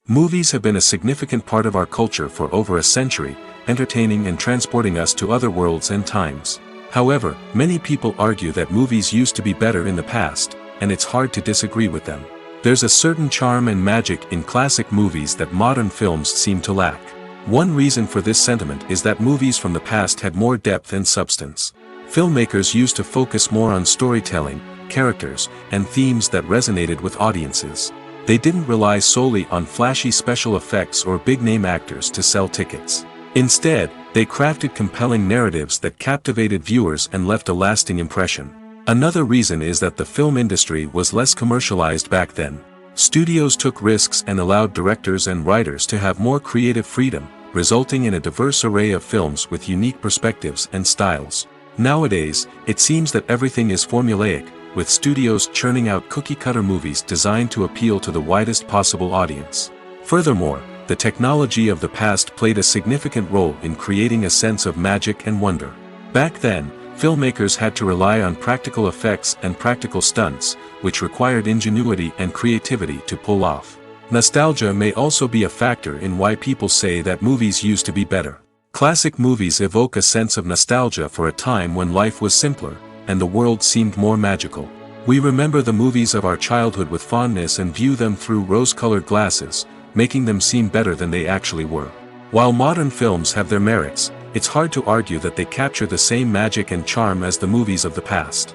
Movies have been a significant part of our culture for over a century, entertaining and transporting us to other worlds and times. However, many people argue that movies used to be better in the past, and it's hard to disagree with them. There's a certain charm and magic in classic movies that modern films seem to lack. One reason for this sentiment is that movies from the past had more depth and substance. Filmmakers used to focus more on storytelling, characters, and themes that resonated with audiences. They didn't rely solely on flashy special effects or big-name actors to sell tickets. Instead, they crafted compelling narratives that captivated viewers and left a lasting impression. Another reason is that the film industry was less commercialized back then. Studios took risks and allowed directors and writers to have more creative freedom, resulting in a diverse array of films with unique perspectives and styles. Nowadays, it seems that everything is formulaic, with studios churning out cookie-cutter movies designed to appeal to the widest possible audience. Furthermore, the technology of the past played a significant role in creating a sense of magic and wonder. Back then, filmmakers had to rely on practical effects and practical stunts, which required ingenuity and creativity to pull off. Nostalgia may also be a factor in why people say that movies used to be better. Classic movies evoke a sense of nostalgia for a time when life was simpler, and the world seemed more magical. We remember the movies of our childhood with fondness and view them through rose-colored glasses, making them seem better than they actually were. While modern films have their merits, it's hard to argue that they capture the same magic and charm as the movies of the past.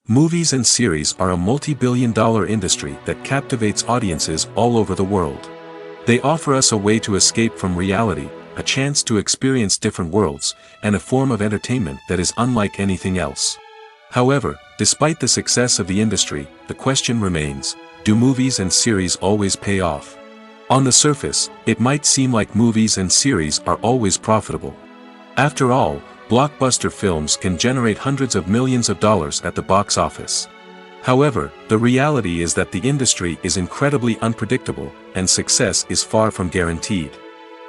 Movies and series are a multi-billion-dollar industry that captivates audiences all over the world. They offer us a way to escape from reality, a chance to experience different worlds, and a form of entertainment that is unlike anything else. However, despite the success of the industry, the question remains, do movies and series always pay off? On the surface, it might seem like movies and series are always profitable. After all, blockbuster films can generate hundreds of millions of dollars at the box office. However, the reality is that the industry is incredibly unpredictable, and success is far from guaranteed.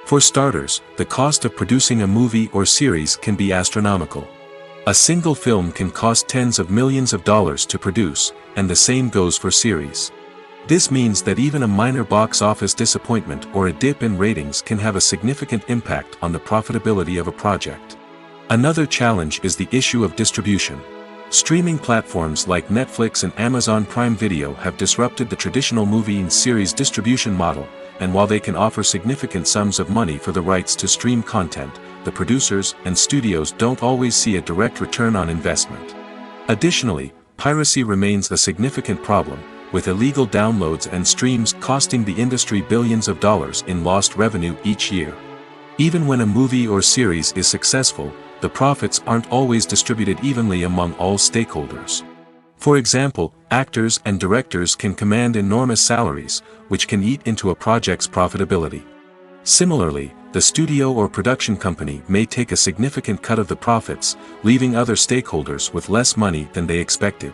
For starters, the cost of producing a movie or series can be astronomical. A single film can cost tens of millions of dollars to produce, and the same goes for series. This means that even a minor box office disappointment or a dip in ratings can have a significant impact on the profitability of a project. Another challenge is the issue of distribution. Streaming platforms like Netflix and Amazon Prime Video have disrupted the traditional movie and series distribution model, and while they can offer significant sums of money for the rights to stream content, the producers and studios don't always see a direct return on investment. Additionally, piracy remains a significant problem, with illegal downloads and streams costing the industry billions of dollars in lost revenue each year. Even when a movie or series is successful, the profits aren't always distributed evenly among all stakeholders. For example, actors and directors can command enormous salaries, which can eat into a project's profitability. Similarly, the studio or production company may take a significant cut of the profits, leaving other stakeholders with less money than they expected.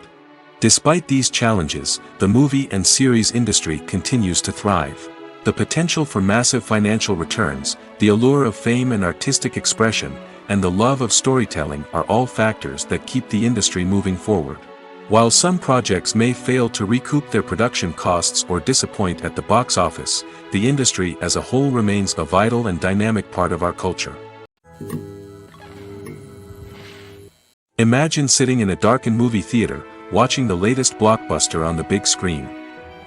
Despite these challenges, the movie and series industry continues to thrive. The potential for massive financial returns, the allure of fame and artistic expression, and the love of storytelling are all factors that keep the industry moving forward. While some projects may fail to recoup their production costs or disappoint at the box office, the industry as a whole remains a vital and dynamic part of our culture. Imagine sitting in a darkened movie theater, watching the latest blockbuster on the big screen.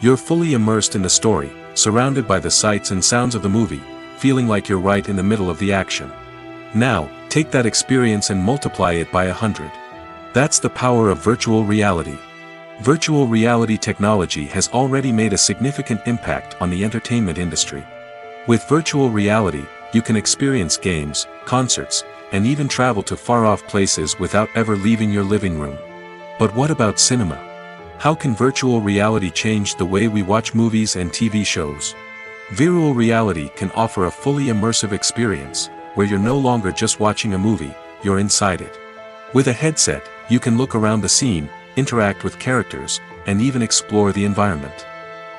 You're fully immersed in the story, surrounded by the sights and sounds of the movie, feeling like you're right in the middle of the action. Now, take that experience and multiply it by 100. That's the power of virtual reality. Virtual reality technology has already made a significant impact on the entertainment industry. With virtual reality, you can experience games, concerts, and even travel to far-off places without ever leaving your living room. But what about cinema? How can virtual reality change the way we watch movies and TV shows? Virtual reality can offer a fully immersive experience, where you're no longer just watching a movie, you're inside it. With a headset, you can look around the scene, interact with characters, and even explore the environment.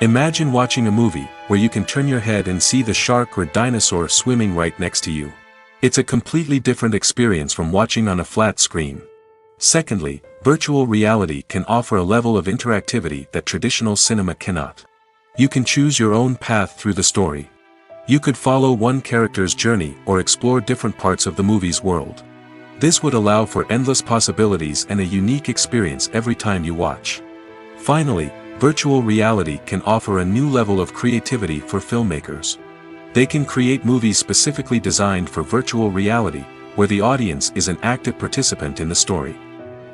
Imagine watching a movie where you can turn your head and see the shark or dinosaur swimming right next to you. It's a completely different experience from watching on a flat screen. Secondly, virtual reality can offer a level of interactivity that traditional cinema cannot. You can choose your own path through the story. You could follow one character's journey or explore different parts of the movie's world. This would allow for endless possibilities and a unique experience every time you watch. Finally, virtual reality can offer a new level of creativity for filmmakers. They can create movies specifically designed for virtual reality, where the audience is an active participant in the story.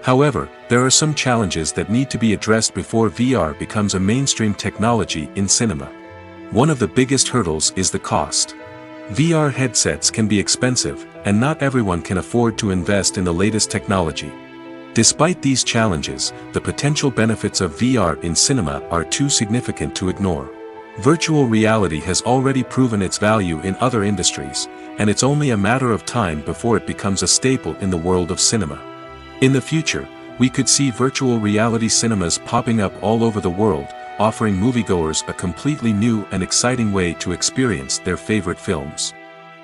However, there are some challenges that need to be addressed before VR becomes a mainstream technology in cinema. One of the biggest hurdles is the cost. VR headsets can be expensive, and not everyone can afford to invest in the latest technology. Despite these challenges, the potential benefits of VR in cinema are too significant to ignore. Virtual reality has already proven its value in other industries, and it's only a matter of time before it becomes a staple in the world of cinema. In the future, we could see virtual reality cinemas popping up all over the world, offering moviegoers a completely new and exciting way to experience their favorite films.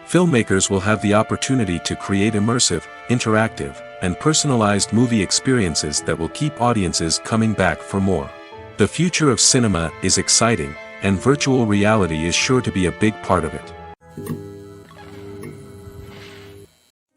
Filmmakers will have the opportunity to create immersive, interactive, and personalized movie experiences that will keep audiences coming back for more. The future of cinema is exciting, and virtual reality is sure to be a big part of it.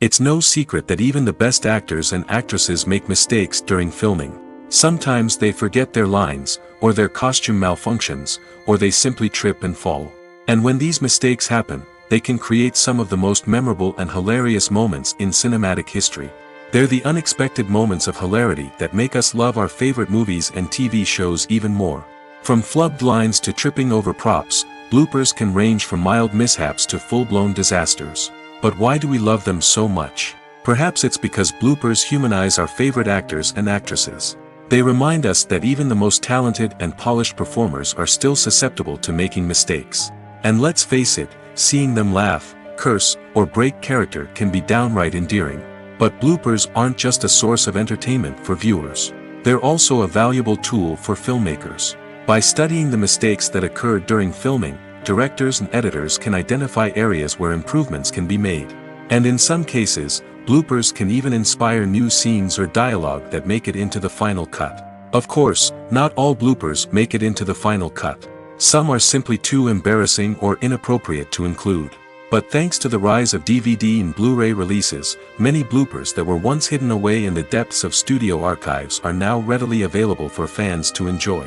It's no secret that even the best actors and actresses make mistakes during filming. Sometimes they forget their lines, or their costume malfunctions, or they simply trip and fall. And when these mistakes happen, they can create some of the most memorable and hilarious moments in cinematic history. They're the unexpected moments of hilarity that make us love our favorite movies and TV shows even more. From flubbed lines to tripping over props, bloopers can range from mild mishaps to full-blown disasters. But why do we love them so much? Perhaps it's because bloopers humanize our favorite actors and actresses. They remind us that even the most talented and polished performers are still susceptible to making mistakes. And let's face it, seeing them laugh, curse, or break character can be downright endearing. But bloopers aren't just a source of entertainment for viewers. They're also a valuable tool for filmmakers. By studying the mistakes that occurred during filming, directors and editors can identify areas where improvements can be made. And in some cases, bloopers can even inspire new scenes or dialogue that make it into the final cut. Of course, not all bloopers make it into the final cut. Some are simply too embarrassing or inappropriate to include. But thanks to the rise of DVD and Blu-ray releases, many bloopers that were once hidden away in the depths of studio archives are now readily available for fans to enjoy.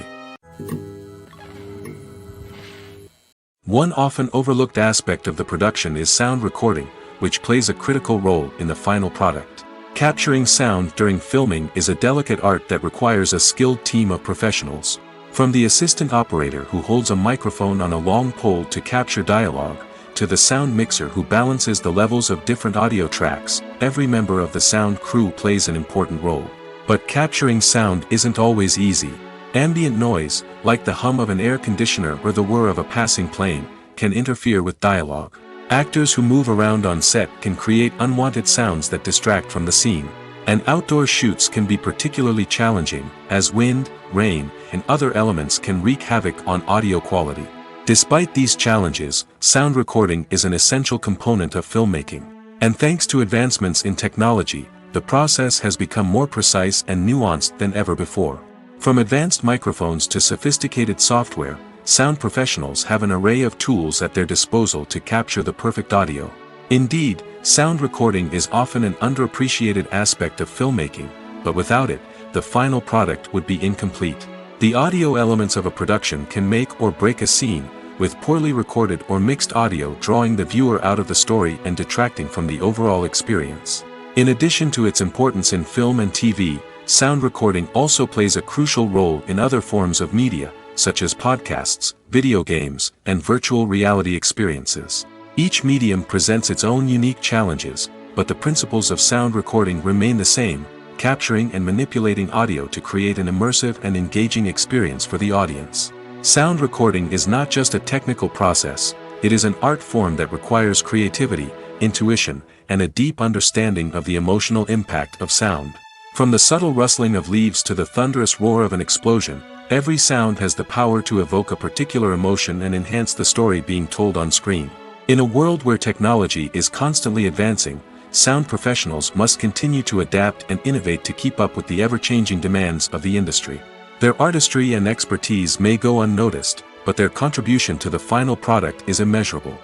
One often overlooked aspect of the production is sound recording, which plays a critical role in the final product. Capturing sound during filming is a delicate art that requires a skilled team of professionals. From the assistant operator who holds a microphone on a long pole to capture dialogue, to the sound mixer who balances the levels of different audio tracks, every member of the sound crew plays an important role. But capturing sound isn't always easy. Ambient noise, like the hum of an air conditioner or the whir of a passing plane, can interfere with dialogue. Actors who move around on set can create unwanted sounds that distract from the scene. And outdoor shoots can be particularly challenging, as wind, rain, and other elements can wreak havoc on audio quality. Despite these challenges, sound recording is an essential component of filmmaking. And thanks to advancements in technology, the process has become more precise and nuanced than ever before. From advanced microphones to sophisticated software, sound professionals have an array of tools at their disposal to capture the perfect audio. Indeed, sound recording is often an underappreciated aspect of filmmaking, but without it, the final product would be incomplete. The audio elements of a production can make or break a scene, with poorly recorded or mixed audio drawing the viewer out of the story and detracting from the overall experience. In addition to its importance in film and TV, sound recording also plays a crucial role in other forms of media, such as podcasts, video games, and virtual reality experiences. Each medium presents its own unique challenges, but the principles of sound recording remain the same: capturing and manipulating audio to create an immersive and engaging experience for the audience. Sound recording is not just a technical process, it is an art form that requires creativity, intuition, and a deep understanding of the emotional impact of sound. From the subtle rustling of leaves to the thunderous roar of an explosion, every sound has the power to evoke a particular emotion and enhance the story being told on screen. In a world where technology is constantly advancing, sound professionals must continue to adapt and innovate to keep up with the ever-changing demands of the industry. Their artistry and expertise may go unnoticed, but their contribution to the final product is immeasurable.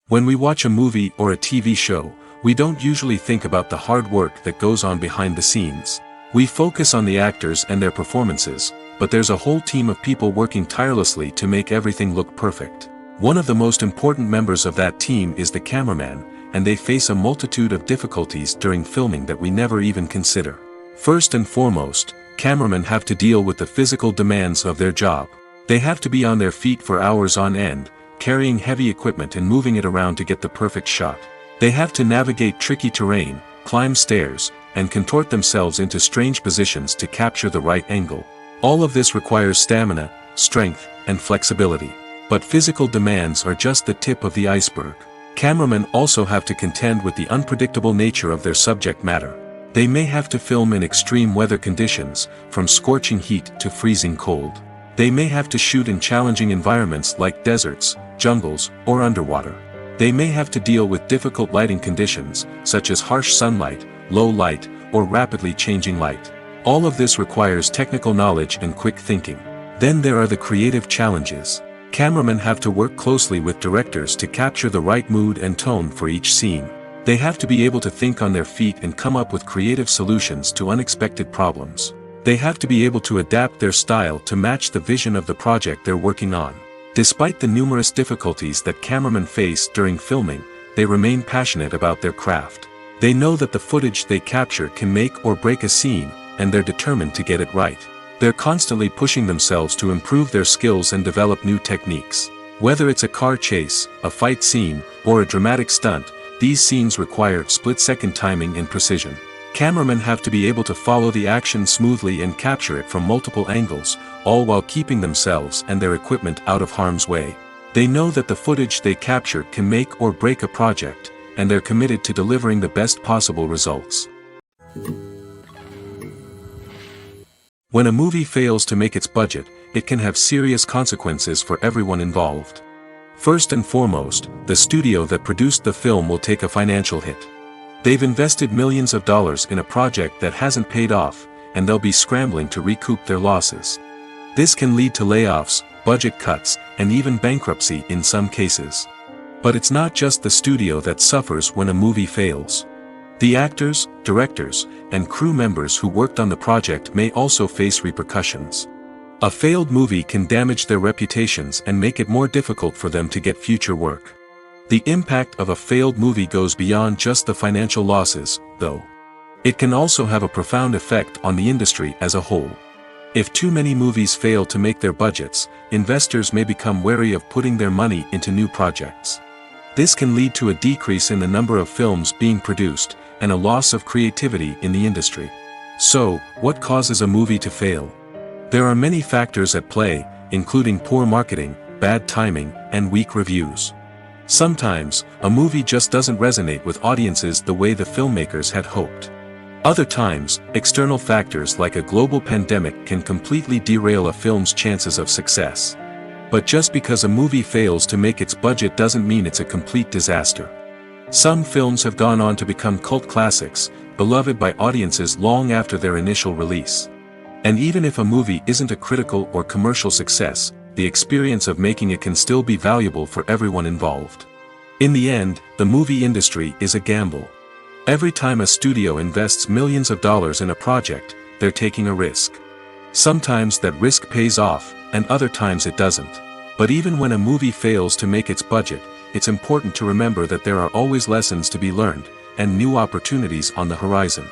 When we watch a movie or a TV show, we don't usually think about the hard work that goes on behind the scenes. We focus on the actors and their performances, but there's a whole team of people working tirelessly to make everything look perfect. One of the most important members of that team is the cameraman, and they face a multitude of difficulties during filming that we never even consider. First and foremost, cameramen have to deal with the physical demands of their job. They have to be on their feet for hours on end, carrying heavy equipment and moving it around to get the perfect shot. They have to navigate tricky terrain, climb stairs, and contort themselves into strange positions to capture the right angle. All of this requires stamina, strength, and flexibility. But physical demands are just the tip of the iceberg. Cameramen also have to contend with the unpredictable nature of their subject matter. They may have to film in extreme weather conditions, from scorching heat to freezing cold. They may have to shoot in challenging environments like deserts, jungles, or underwater. They may have to deal with difficult lighting conditions, such as harsh sunlight, low light, or rapidly changing light. All of this requires technical knowledge and quick thinking. Then there are the creative challenges. Cameramen have to work closely with directors to capture the right mood and tone for each scene. They have to be able to think on their feet and come up with creative solutions to unexpected problems. They have to be able to adapt their style to match the vision of the project they're working on. Despite the numerous difficulties that cameramen face during filming, they remain passionate about their craft. They know that the footage they capture can make or break a scene, and they're determined to get it right. They're constantly pushing themselves to improve their skills and develop new techniques. Whether it's a car chase, a fight scene, or a dramatic stunt, these scenes require split-second timing and precision. Cameramen have to be able to follow the action smoothly and capture it from multiple angles, all while keeping themselves and their equipment out of harm's way. They know that the footage they capture can make or break a project, and they're committed to delivering the best possible results. When a movie fails to make its budget, it can have serious consequences for everyone involved. First and foremost, the studio that produced the film will take a financial hit. They've invested millions of dollars in a project that hasn't paid off, and they'll be scrambling to recoup their losses. This can lead to layoffs, budget cuts, and even bankruptcy in some cases. But it's not just the studio that suffers when a movie fails. The actors, directors, and crew members who worked on the project may also face repercussions. A failed movie can damage their reputations and make it more difficult for them to get future work. The impact of a failed movie goes beyond just the financial losses, though. It can also have a profound effect on the industry as a whole. If too many movies fail to make their budgets, investors may become wary of putting their money into new projects. This can lead to a decrease in the number of films being produced, and a loss of creativity in the industry. So, what causes a movie to fail? There are many factors at play, including poor marketing, bad timing, and weak reviews. Sometimes, a movie just doesn't resonate with audiences the way the filmmakers had hoped. Other times, external factors like a global pandemic can completely derail a film's chances of success. But just because a movie fails to make its budget doesn't mean it's a complete disaster. Some films have gone on to become cult classics, beloved by audiences long after their initial release. And even if a movie isn't a critical or commercial success, the experience of making it can still be valuable for everyone involved. In the end, the movie industry is a gamble. Every time a studio invests millions of dollars in a project, they're taking a risk. Sometimes that risk pays off, and other times it doesn't. But even when a movie fails to make its budget, it's important to remember that there are always lessons to be learned, and new opportunities on the horizon.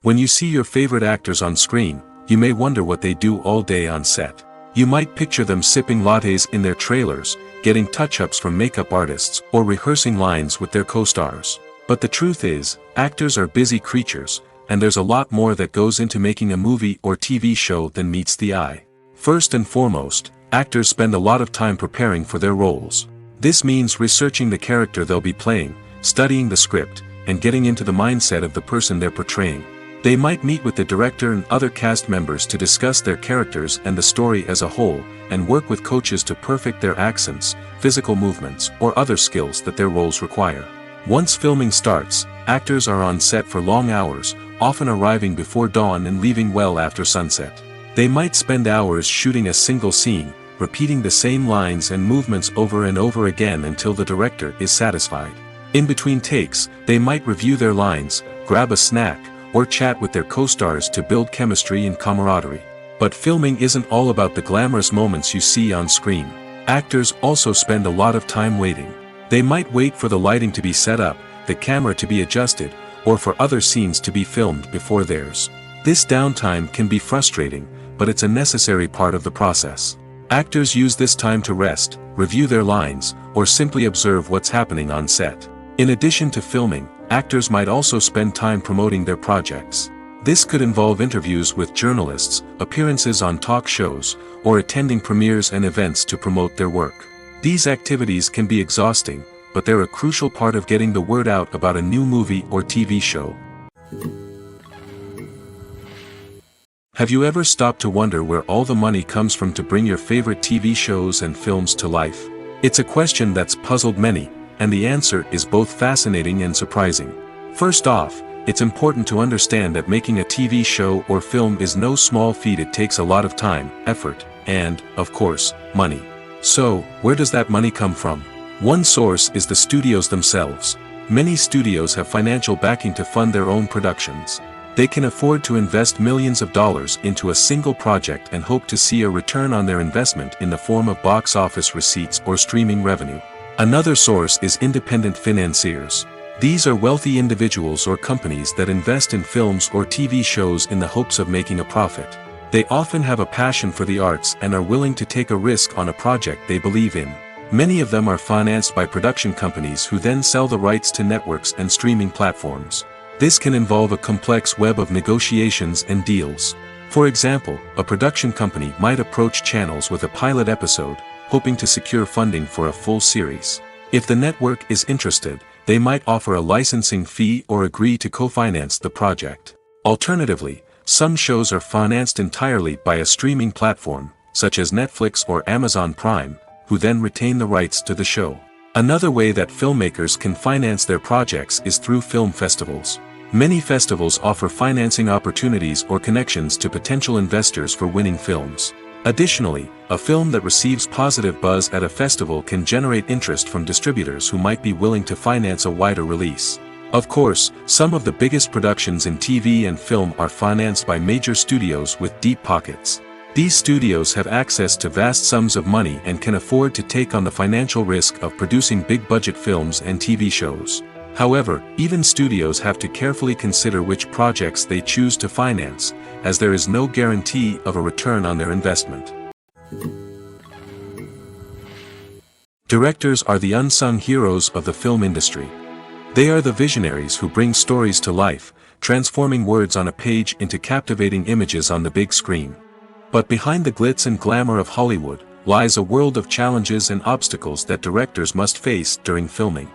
When you see your favorite actors on screen, you may wonder what they do all day on set. You might picture them sipping lattes in their trailers, getting touch-ups from makeup artists, or rehearsing lines with their co-stars. But the truth is, actors are busy creatures, and there's a lot more that goes into making a movie or TV show than meets the eye. First and foremost, actors spend a lot of time preparing for their roles. This means researching the character they'll be playing, studying the script, and getting into the mindset of the person they're portraying. They might meet with the director and other cast members to discuss their characters and the story as a whole, and work with coaches to perfect their accents, physical movements, or other skills that their roles require. Once filming starts, actors are on set for long hours, often arriving before dawn and leaving well after sunset. They might spend hours shooting a single scene, repeating the same lines and movements over and over again until the director is satisfied. In between takes, they might review their lines, grab a snack, or chat with their co-stars to build chemistry and camaraderie. But filming isn't all about the glamorous moments you see on screen. Actors also spend a lot of time waiting. They might wait for the lighting to be set up, the camera to be adjusted, or for other scenes to be filmed before theirs. This downtime can be frustrating, but it's a necessary part of the process. Actors use this time to rest, review their lines, or simply observe what's happening on set. In addition to filming, actors might also spend time promoting their projects. This could involve interviews with journalists, appearances on talk shows, or attending premieres and events to promote their work. These activities can be exhausting, but they're a crucial part of getting the word out about a new movie or TV show. Have you ever stopped to wonder where all the money comes from to bring your favorite TV shows and films to life? It's a question that's puzzled many, and the answer is both fascinating and surprising. First off, it's important to understand that making a TV show or film is no small feat. It takes a lot of time, effort, and, of course, money. So, where does that money come from? One source is the studios themselves. Many studios have financial backing to fund their own productions. They can afford to invest millions of dollars into a single project and hope to see a return on their investment in the form of box office receipts or streaming revenue. Another source is independent financiers. These are wealthy individuals or companies that invest in films or TV shows in the hopes of making a profit. They often have a passion for the arts and are willing to take a risk on a project they believe in. Many of them are financed by production companies who then sell the rights to networks and streaming platforms. This can involve a complex web of negotiations and deals. For example, a production company might approach channels with a pilot episode, hoping to secure funding for a full series. If the network is interested, they might offer a licensing fee or agree to co-finance the project. Alternatively, some shows are financed entirely by a streaming platform, such as Netflix or Amazon Prime, who then retain the rights to the show. Another way that filmmakers can finance their projects is through film festivals. Many festivals offer financing opportunities or connections to potential investors for winning films. Additionally, a film that receives positive buzz at a festival can generate interest from distributors who might be willing to finance a wider release. Of course, some of the biggest productions in TV and film are financed by major studios with deep pockets. These studios have access to vast sums of money and can afford to take on the financial risk of producing big-budget films and TV shows. However, even studios have to carefully consider which projects they choose to finance, as there is no guarantee of a return on their investment. Directors are the unsung heroes of the film industry. They are the visionaries who bring stories to life, transforming words on a page into captivating images on the big screen. But behind the glitz and glamour of Hollywood, lies a world of challenges and obstacles that directors must face during filming.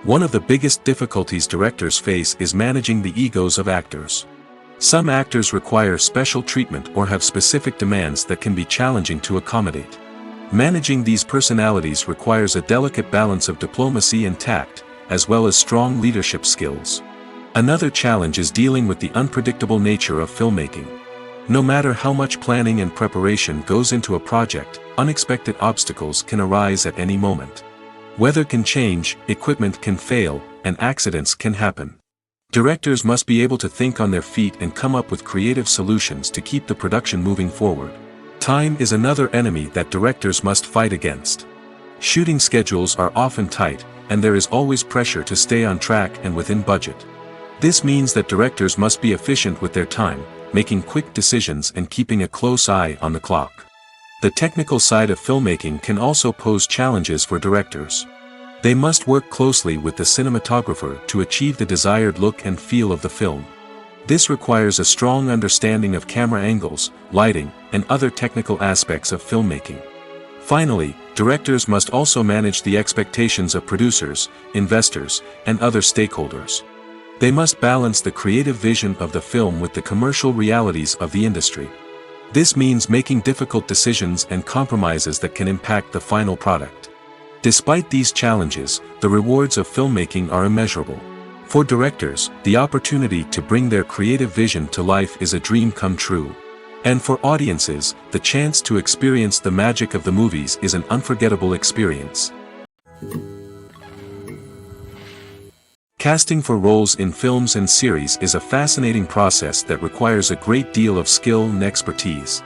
One of the biggest difficulties directors face is managing the egos of actors. Some actors require special treatment or have specific demands that can be challenging to accommodate. Managing these personalities requires a delicate balance of diplomacy and tact, as well as strong leadership skills. Another challenge is dealing with the unpredictable nature of filmmaking. No matter how much planning and preparation goes into a project, unexpected obstacles can arise at any moment. Weather can change, equipment can fail, and accidents can happen. Directors must be able to think on their feet and come up with creative solutions to keep the production moving forward. Time is another enemy that directors must fight against. Shooting schedules are often tight, and there is always pressure to stay on track and within budget. This means that directors must be efficient with their time, making quick decisions and keeping a close eye on the clock. The technical side of filmmaking can also pose challenges for directors. They must work closely with the cinematographer to achieve the desired look and feel of the film. This requires a strong understanding of camera angles, lighting, and other technical aspects of filmmaking. Finally, directors must also manage the expectations of producers, investors, and other stakeholders. They must balance the creative vision of the film with the commercial realities of the industry. This means making difficult decisions and compromises that can impact the final product. Despite these challenges, the rewards of filmmaking are immeasurable. For directors, the opportunity to bring their creative vision to life is a dream come true. And for audiences, the chance to experience the magic of the movies is an unforgettable experience. Casting for roles in films and series is a fascinating process that requires a great deal of skill and expertise.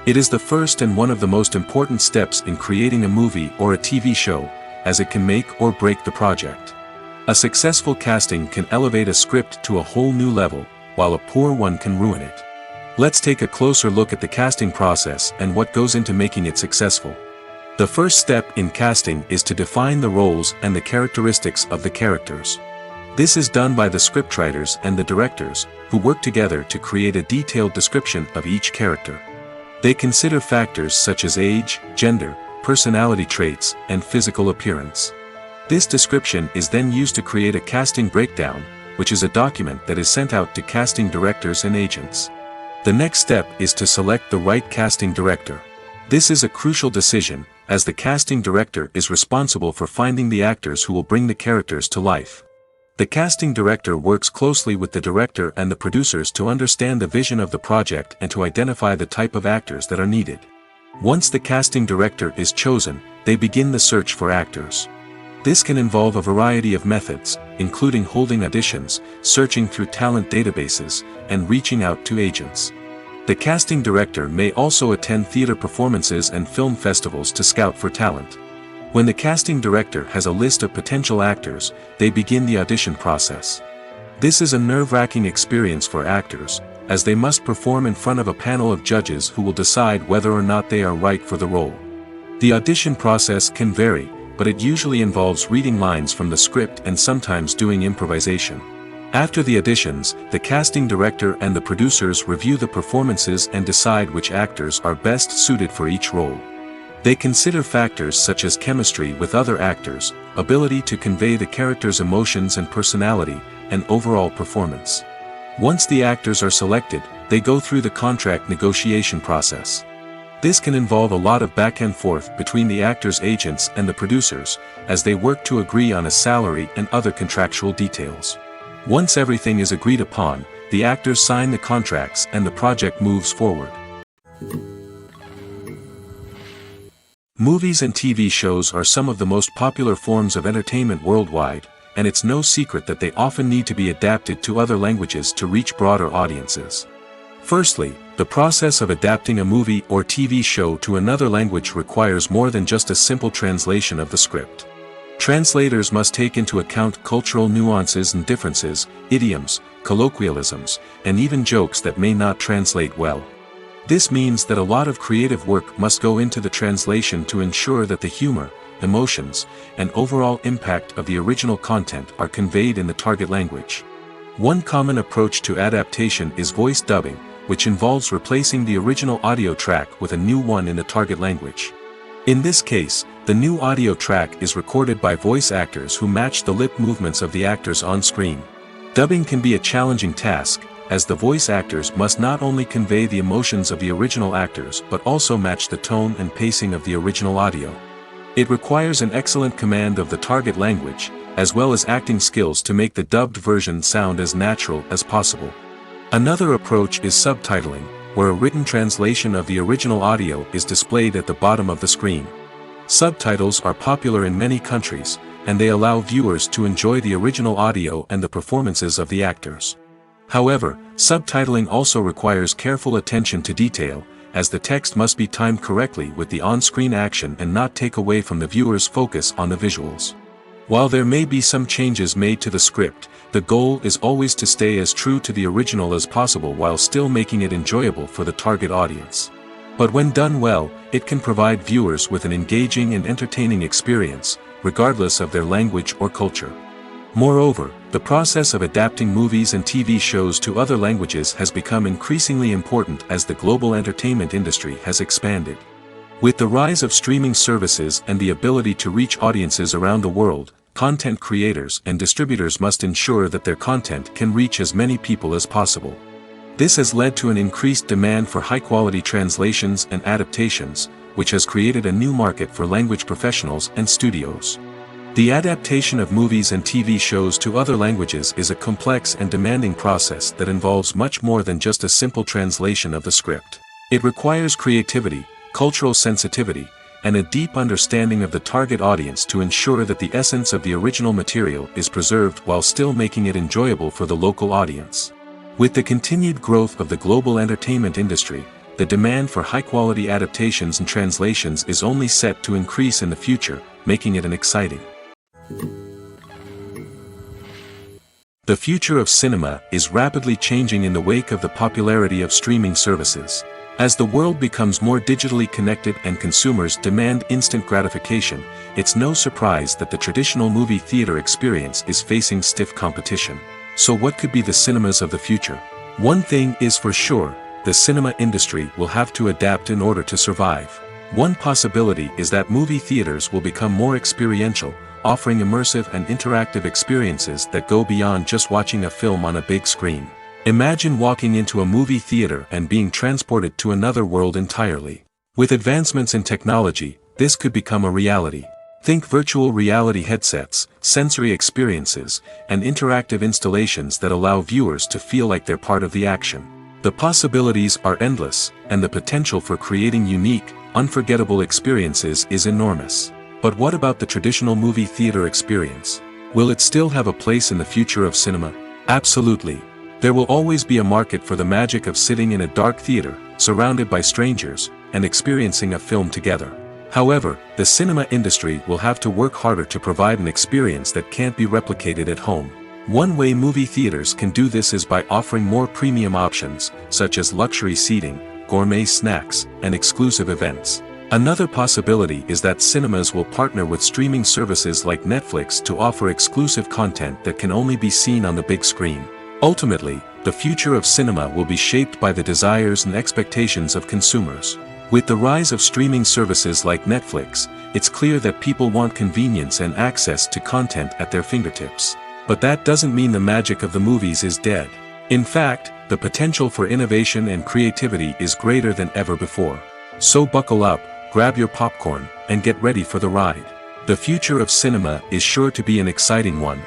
It is the first and one of the most important steps in creating a movie or a TV show, as it can make or break the project. A successful casting can elevate a script to a whole new level, while a poor one can ruin it. Let's take a closer look at the casting process and what goes into making it successful. The first step in casting is to define the roles and the characteristics of the characters. This is done by the scriptwriters and the directors, who work together to create a detailed description of each character. They consider factors such as age, gender, personality traits, and physical appearance. This description is then used to create a casting breakdown, which is a document that is sent out to casting directors and agents. The next step is to select the right casting director. This is a crucial decision, as the casting director is responsible for finding the actors who will bring the characters to life. The casting director works closely with the director and the producers to understand the vision of the project and to identify the type of actors that are needed. Once the casting director is chosen, they begin the search for actors. This can involve a variety of methods, including holding auditions, searching through talent databases, and reaching out to agents. The casting director may also attend theater performances and film festivals to scout for talent. When the casting director has a list of potential actors, they begin the audition process. This is a nerve-wracking experience for actors, as they must perform in front of a panel of judges who will decide whether or not they are right for the role. The audition process can vary, but it usually involves reading lines from the script and sometimes doing improvisation. After the auditions, the casting director and the producers review the performances and decide which actors are best suited for each role. They consider factors such as chemistry with other actors, ability to convey the character's emotions and personality, and overall performance. Once the actors are selected, they go through the contract negotiation process. This can involve a lot of back and forth between the actors' agents and the producers, as they work to agree on a salary and other contractual details. Once everything is agreed upon, the actors sign the contracts and the project moves forward. Movies and TV shows are some of the most popular forms of entertainment worldwide, and it's no secret that they often need to be adapted to other languages to reach broader audiences. Firstly, the process of adapting a movie or TV show to another language requires more than just a simple translation of the script. Translators must take into account cultural nuances and differences, idioms, colloquialisms, and even jokes that may not translate well. This means that a lot of creative work must go into the translation to ensure that the humor, emotions, and overall impact of the original content are conveyed in the target language. One common approach to adaptation is voice dubbing, which involves replacing the original audio track with a new one in the target language. In this case, the new audio track is recorded by voice actors who match the lip movements of the actors on screen. Dubbing can be a challenging task, as the voice actors must not only convey the emotions of the original actors but also match the tone and pacing of the original audio. It requires an excellent command of the target language, as well as acting skills to make the dubbed version sound as natural as possible. Another approach is subtitling, where a written translation of the original audio is displayed at the bottom of the screen. Subtitles are popular in many countries, and they allow viewers to enjoy the original audio and the performances of the actors. However, subtitling also requires careful attention to detail, as the text must be timed correctly with the on-screen action and not take away from the viewer's focus on the visuals. While there may be some changes made to the script, the goal is always to stay as true to the original as possible while still making it enjoyable for the target audience. But when done well, it can provide viewers with an engaging and entertaining experience, regardless of their language or culture. Moreover, the process of adapting movies and TV shows to other languages has become increasingly important as the global entertainment industry has expanded. With the rise of streaming services and the ability to reach audiences around the world, content creators and distributors must ensure that their content can reach as many people as possible. This has led to an increased demand for high-quality translations and adaptations, which has created a new market for language professionals and studios. The adaptation of movies and TV shows to other languages is a complex and demanding process that involves much more than just a simple translation of the script. It requires creativity, cultural sensitivity, and a deep understanding of the target audience to ensure that the essence of the original material is preserved while still making it enjoyable for the local audience. With the continued growth of the global entertainment industry, the demand for high-quality adaptations and translations is only set to increase in the future, making it an exciting. The future of cinema is rapidly changing in the wake of the popularity of streaming services. As the world becomes more digitally connected and consumers demand instant gratification, it's no surprise that the traditional movie theater experience is facing stiff competition. So what could be the cinemas of the future? One thing is for sure, the cinema industry will have to adapt in order to survive. One possibility is that movie theaters will become more experiential, offering immersive and interactive experiences that go beyond just watching a film on a big screen. Imagine walking into a movie theater and being transported to another world entirely. With advancements in technology, this could become a reality. Think virtual reality headsets, sensory experiences, and interactive installations that allow viewers to feel like they're part of the action. The possibilities are endless, and the potential for creating unique, unforgettable experiences is enormous. But what about the traditional movie theater experience? Will it still have a place in the future of cinema? Absolutely. There will always be a market for the magic of sitting in a dark theater, surrounded by strangers, and experiencing a film together. However, the cinema industry will have to work harder to provide an experience that can't be replicated at home. One way movie theaters can do this is by offering more premium options, such as luxury seating, gourmet snacks, and exclusive events. Another possibility is that cinemas will partner with streaming services like Netflix to offer exclusive content that can only be seen on the big screen. Ultimately, the future of cinema will be shaped by the desires and expectations of consumers. With the rise of streaming services like Netflix, it's clear that people want convenience and access to content at their fingertips. But that doesn't mean the magic of the movies is dead. In fact, the potential for innovation and creativity is greater than ever before. So buckle up, grab your popcorn, and get ready for the ride. The future of cinema is sure to be an exciting one.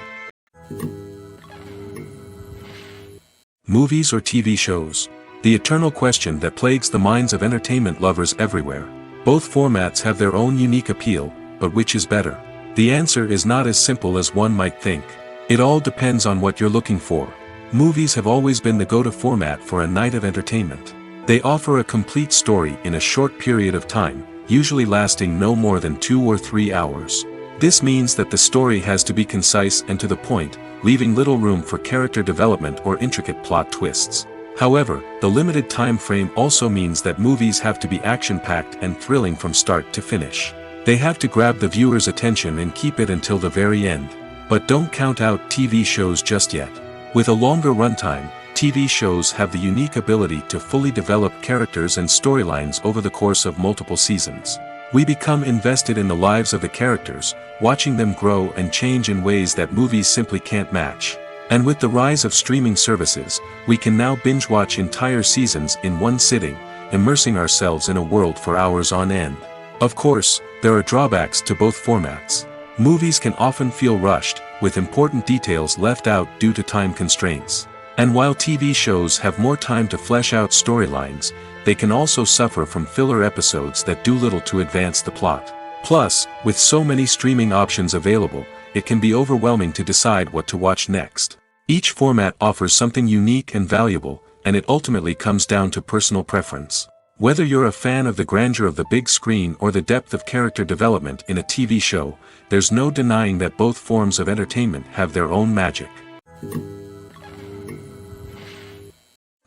Movies or TV shows? The eternal question that plagues the minds of entertainment lovers everywhere. Both formats have their own unique appeal, but which is better? The answer is not as simple as one might think. It all depends on what you're looking for. Movies have always been the go-to format for a night of entertainment. They offer a complete story in a short period of time, usually lasting no more than 2 or 3 hours. This means that the story has to be concise and to the point, leaving little room for character development or intricate plot twists. However, the limited time frame also means that movies have to be action-packed and thrilling from start to finish. They have to grab the viewer's attention and keep it until the very end. But don't count out TV shows just yet. With a longer runtime, TV shows have the unique ability to fully develop characters and storylines over the course of multiple seasons. We become invested in the lives of the characters, watching them grow and change in ways that movies simply can't match. And with the rise of streaming services, we can now binge-watch entire seasons in one sitting, immersing ourselves in a world for hours on end. Of course, there are drawbacks to both formats. Movies can often feel rushed, with important details left out due to time constraints. And while TV shows have more time to flesh out storylines, they can also suffer from filler episodes that do little to advance the plot. Plus, with so many streaming options available, it can be overwhelming to decide what to watch next. Each format offers something unique and valuable, and it ultimately comes down to personal preference. Whether you're a fan of the grandeur of the big screen or the depth of character development in a TV show, there's no denying that both forms of entertainment have their own magic.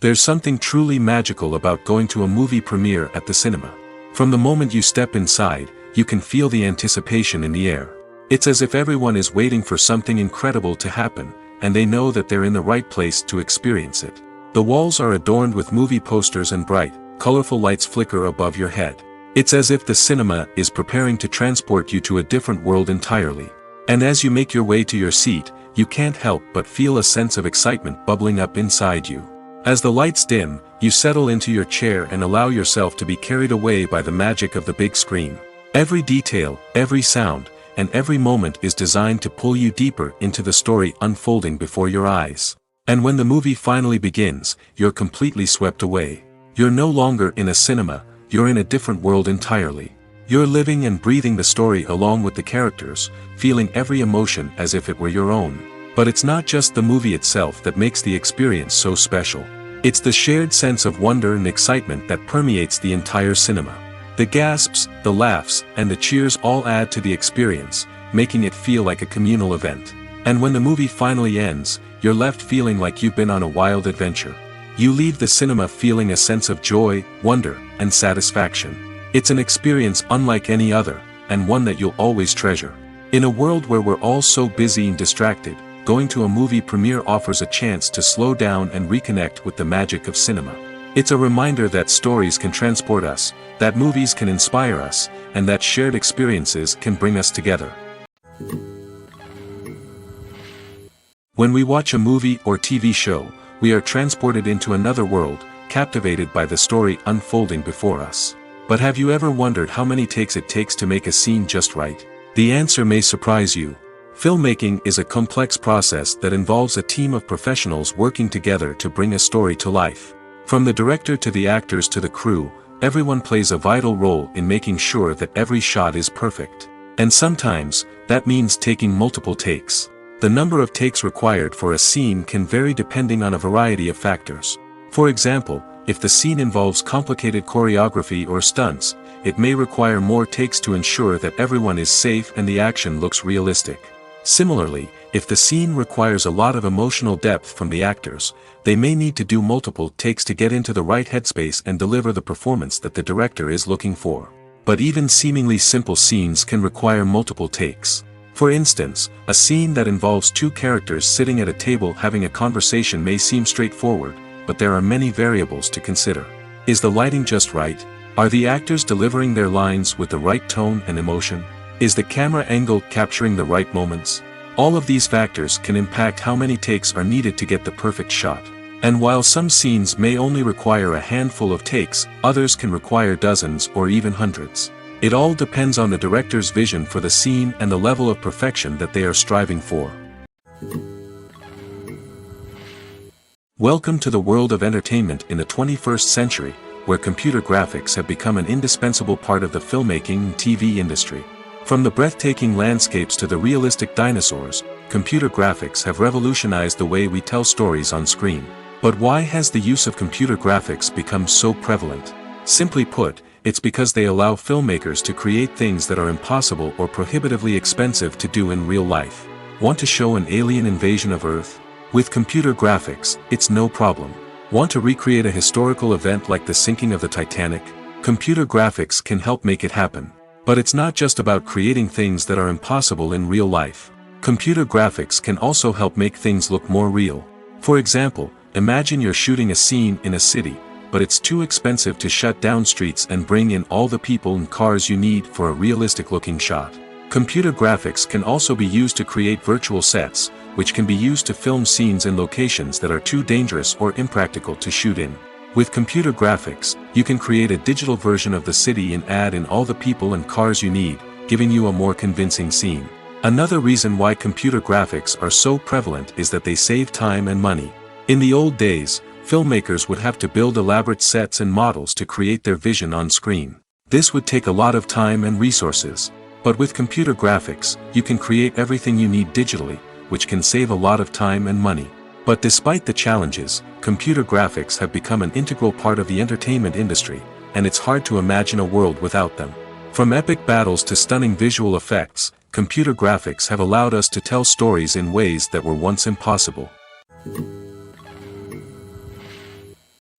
There's something truly magical about going to a movie premiere at the cinema. From the moment you step inside, you can feel the anticipation in the air. It's as if everyone is waiting for something incredible to happen, and they know that they're in the right place to experience it. The walls are adorned with movie posters and bright, colorful lights flicker above your head. It's as if the cinema is preparing to transport you to a different world entirely. And as you make your way to your seat, you can't help but feel a sense of excitement bubbling up inside you. As the lights dim, you settle into your chair and allow yourself to be carried away by the magic of the big screen. Every detail, every sound, and every moment is designed to pull you deeper into the story unfolding before your eyes. And when the movie finally begins, you're completely swept away. You're no longer in a cinema, you're in a different world entirely. You're living and breathing the story along with the characters, feeling every emotion as if it were your own. But it's not just the movie itself that makes the experience so special. It's the shared sense of wonder and excitement that permeates the entire cinema. The gasps, the laughs, and the cheers all add to the experience, making it feel like a communal event. And when the movie finally ends, you're left feeling like you've been on a wild adventure. You leave the cinema feeling a sense of joy, wonder, and satisfaction. It's an experience unlike any other, and one that you'll always treasure. In a world where we're all so busy and distracted, going to a movie premiere offers a chance to slow down and reconnect with the magic of cinema. It's a reminder that stories can transport us, that movies can inspire us, and that shared experiences can bring us together. When we watch a movie or TV show, we are transported into another world, captivated by the story unfolding before us. But have you ever wondered how many takes it takes to make a scene just right? The answer may surprise you. Filmmaking is a complex process that involves a team of professionals working together to bring a story to life. From the director to the actors to the crew, everyone plays a vital role in making sure that every shot is perfect. And sometimes, that means taking multiple takes. The number of takes required for a scene can vary depending on a variety of factors. For example, if the scene involves complicated choreography or stunts, it may require more takes to ensure that everyone is safe and the action looks realistic. Similarly, if the scene requires a lot of emotional depth from the actors, they may need to do multiple takes to get into the right headspace and deliver the performance that the director is looking for. But even seemingly simple scenes can require multiple takes. For instance, a scene that involves two characters sitting at a table having a conversation may seem straightforward, but there are many variables to consider. Is the lighting just right? Are the actors delivering their lines with the right tone and emotion? Is the camera angle capturing the right moments? All of these factors can impact how many takes are needed to get the perfect shot. And while some scenes may only require a handful of takes, others can require dozens or even hundreds. It all depends on the director's vision for the scene and the level of perfection that they are striving for. Welcome to the world of entertainment in the 21st century, where computer graphics have become an indispensable part of the filmmaking and TV industry. From the breathtaking landscapes to the realistic dinosaurs, computer graphics have revolutionized the way we tell stories on screen. But why has the use of computer graphics become so prevalent? Simply put, it's because they allow filmmakers to create things that are impossible or prohibitively expensive to do in real life. Want to show an alien invasion of Earth? With computer graphics, it's no problem. Want to recreate a historical event like the sinking of the Titanic? Computer graphics can help make it happen. But it's not just about creating things that are impossible in real life. Computer graphics can also help make things look more real. For example, imagine you're shooting a scene in a city, but it's too expensive to shut down streets and bring in all the people and cars you need for a realistic-looking shot. Computer graphics can also be used to create virtual sets, which can be used to film scenes in locations that are too dangerous or impractical to shoot in. With computer graphics, you can create a digital version of the city and add in all the people and cars you need, giving you a more convincing scene. Another reason why computer graphics are so prevalent is that they save time and money. In the old days, filmmakers would have to build elaborate sets and models to create their vision on screen. This would take a lot of time and resources. But with computer graphics, you can create everything you need digitally, which can save a lot of time and money. But despite the challenges, computer graphics have become an integral part of the entertainment industry, and it's hard to imagine a world without them. From epic battles to stunning visual effects, computer graphics have allowed us to tell stories in ways that were once impossible.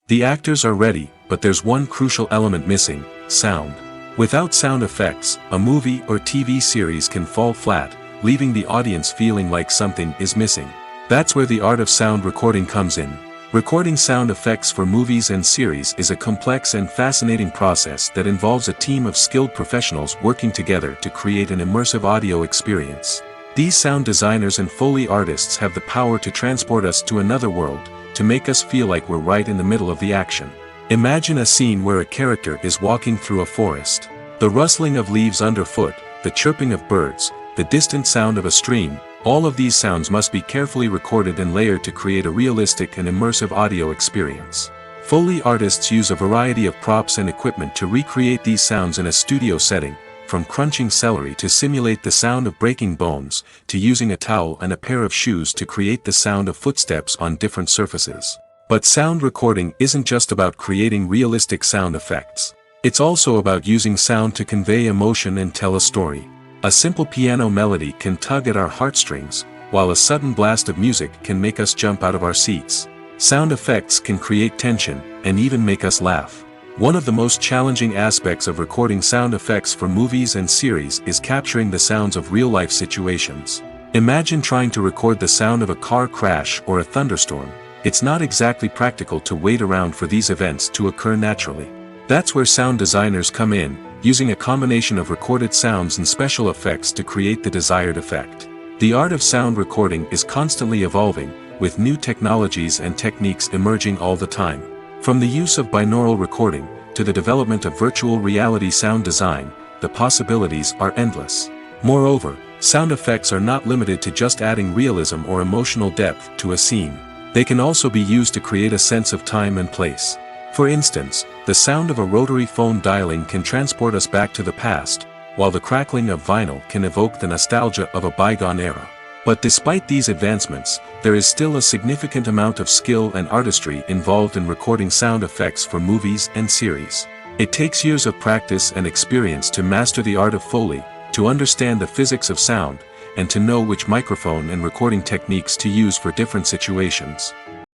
The actors are ready, but there's one crucial element missing: sound. Without sound effects, a movie or TV series can fall flat, leaving the audience feeling like something is missing. That's where the art of sound recording comes in. Recording sound effects for movies and series is a complex and fascinating process that involves a team of skilled professionals working together to create an immersive audio experience. These sound designers and Foley artists have the power to transport us to another world, to make us feel like we're right in the middle of the action. Imagine a scene where a character is walking through a forest. The rustling of leaves underfoot, the chirping of birds, the distant sound of a stream, all of these sounds must be carefully recorded and layered to create a realistic and immersive audio experience. Foley artists use a variety of props and equipment to recreate these sounds in a studio setting, from crunching celery to simulate the sound of breaking bones, to using a towel and a pair of shoes to create the sound of footsteps on different surfaces. But sound recording isn't just about creating realistic sound effects. It's also about using sound to convey emotion and tell a story. A simple piano melody can tug at our heartstrings, while a sudden blast of music can make us jump out of our seats. Sound effects can create tension, and even make us laugh. One of the most challenging aspects of recording sound effects for movies and series is capturing the sounds of real-life situations. Imagine trying to record the sound of a car crash or a thunderstorm. It's not exactly practical to wait around for these events to occur naturally. That's where sound designers come in, using a combination of recorded sounds and special effects to create the desired effect. The art of sound recording is constantly evolving, with new technologies and techniques emerging all the time. From the use of binaural recording, to the development of virtual reality sound design, the possibilities are endless. Moreover, sound effects are not limited to just adding realism or emotional depth to a scene. They can also be used to create a sense of time and place. For instance, the sound of a rotary phone dialing can transport us back to the past, while the crackling of vinyl can evoke the nostalgia of a bygone era. But despite these advancements, there is still a significant amount of skill and artistry involved in recording sound effects for movies and series. It takes years of practice and experience to master the art of Foley, to understand the physics of sound, and to know which microphone and recording techniques to use for different situations.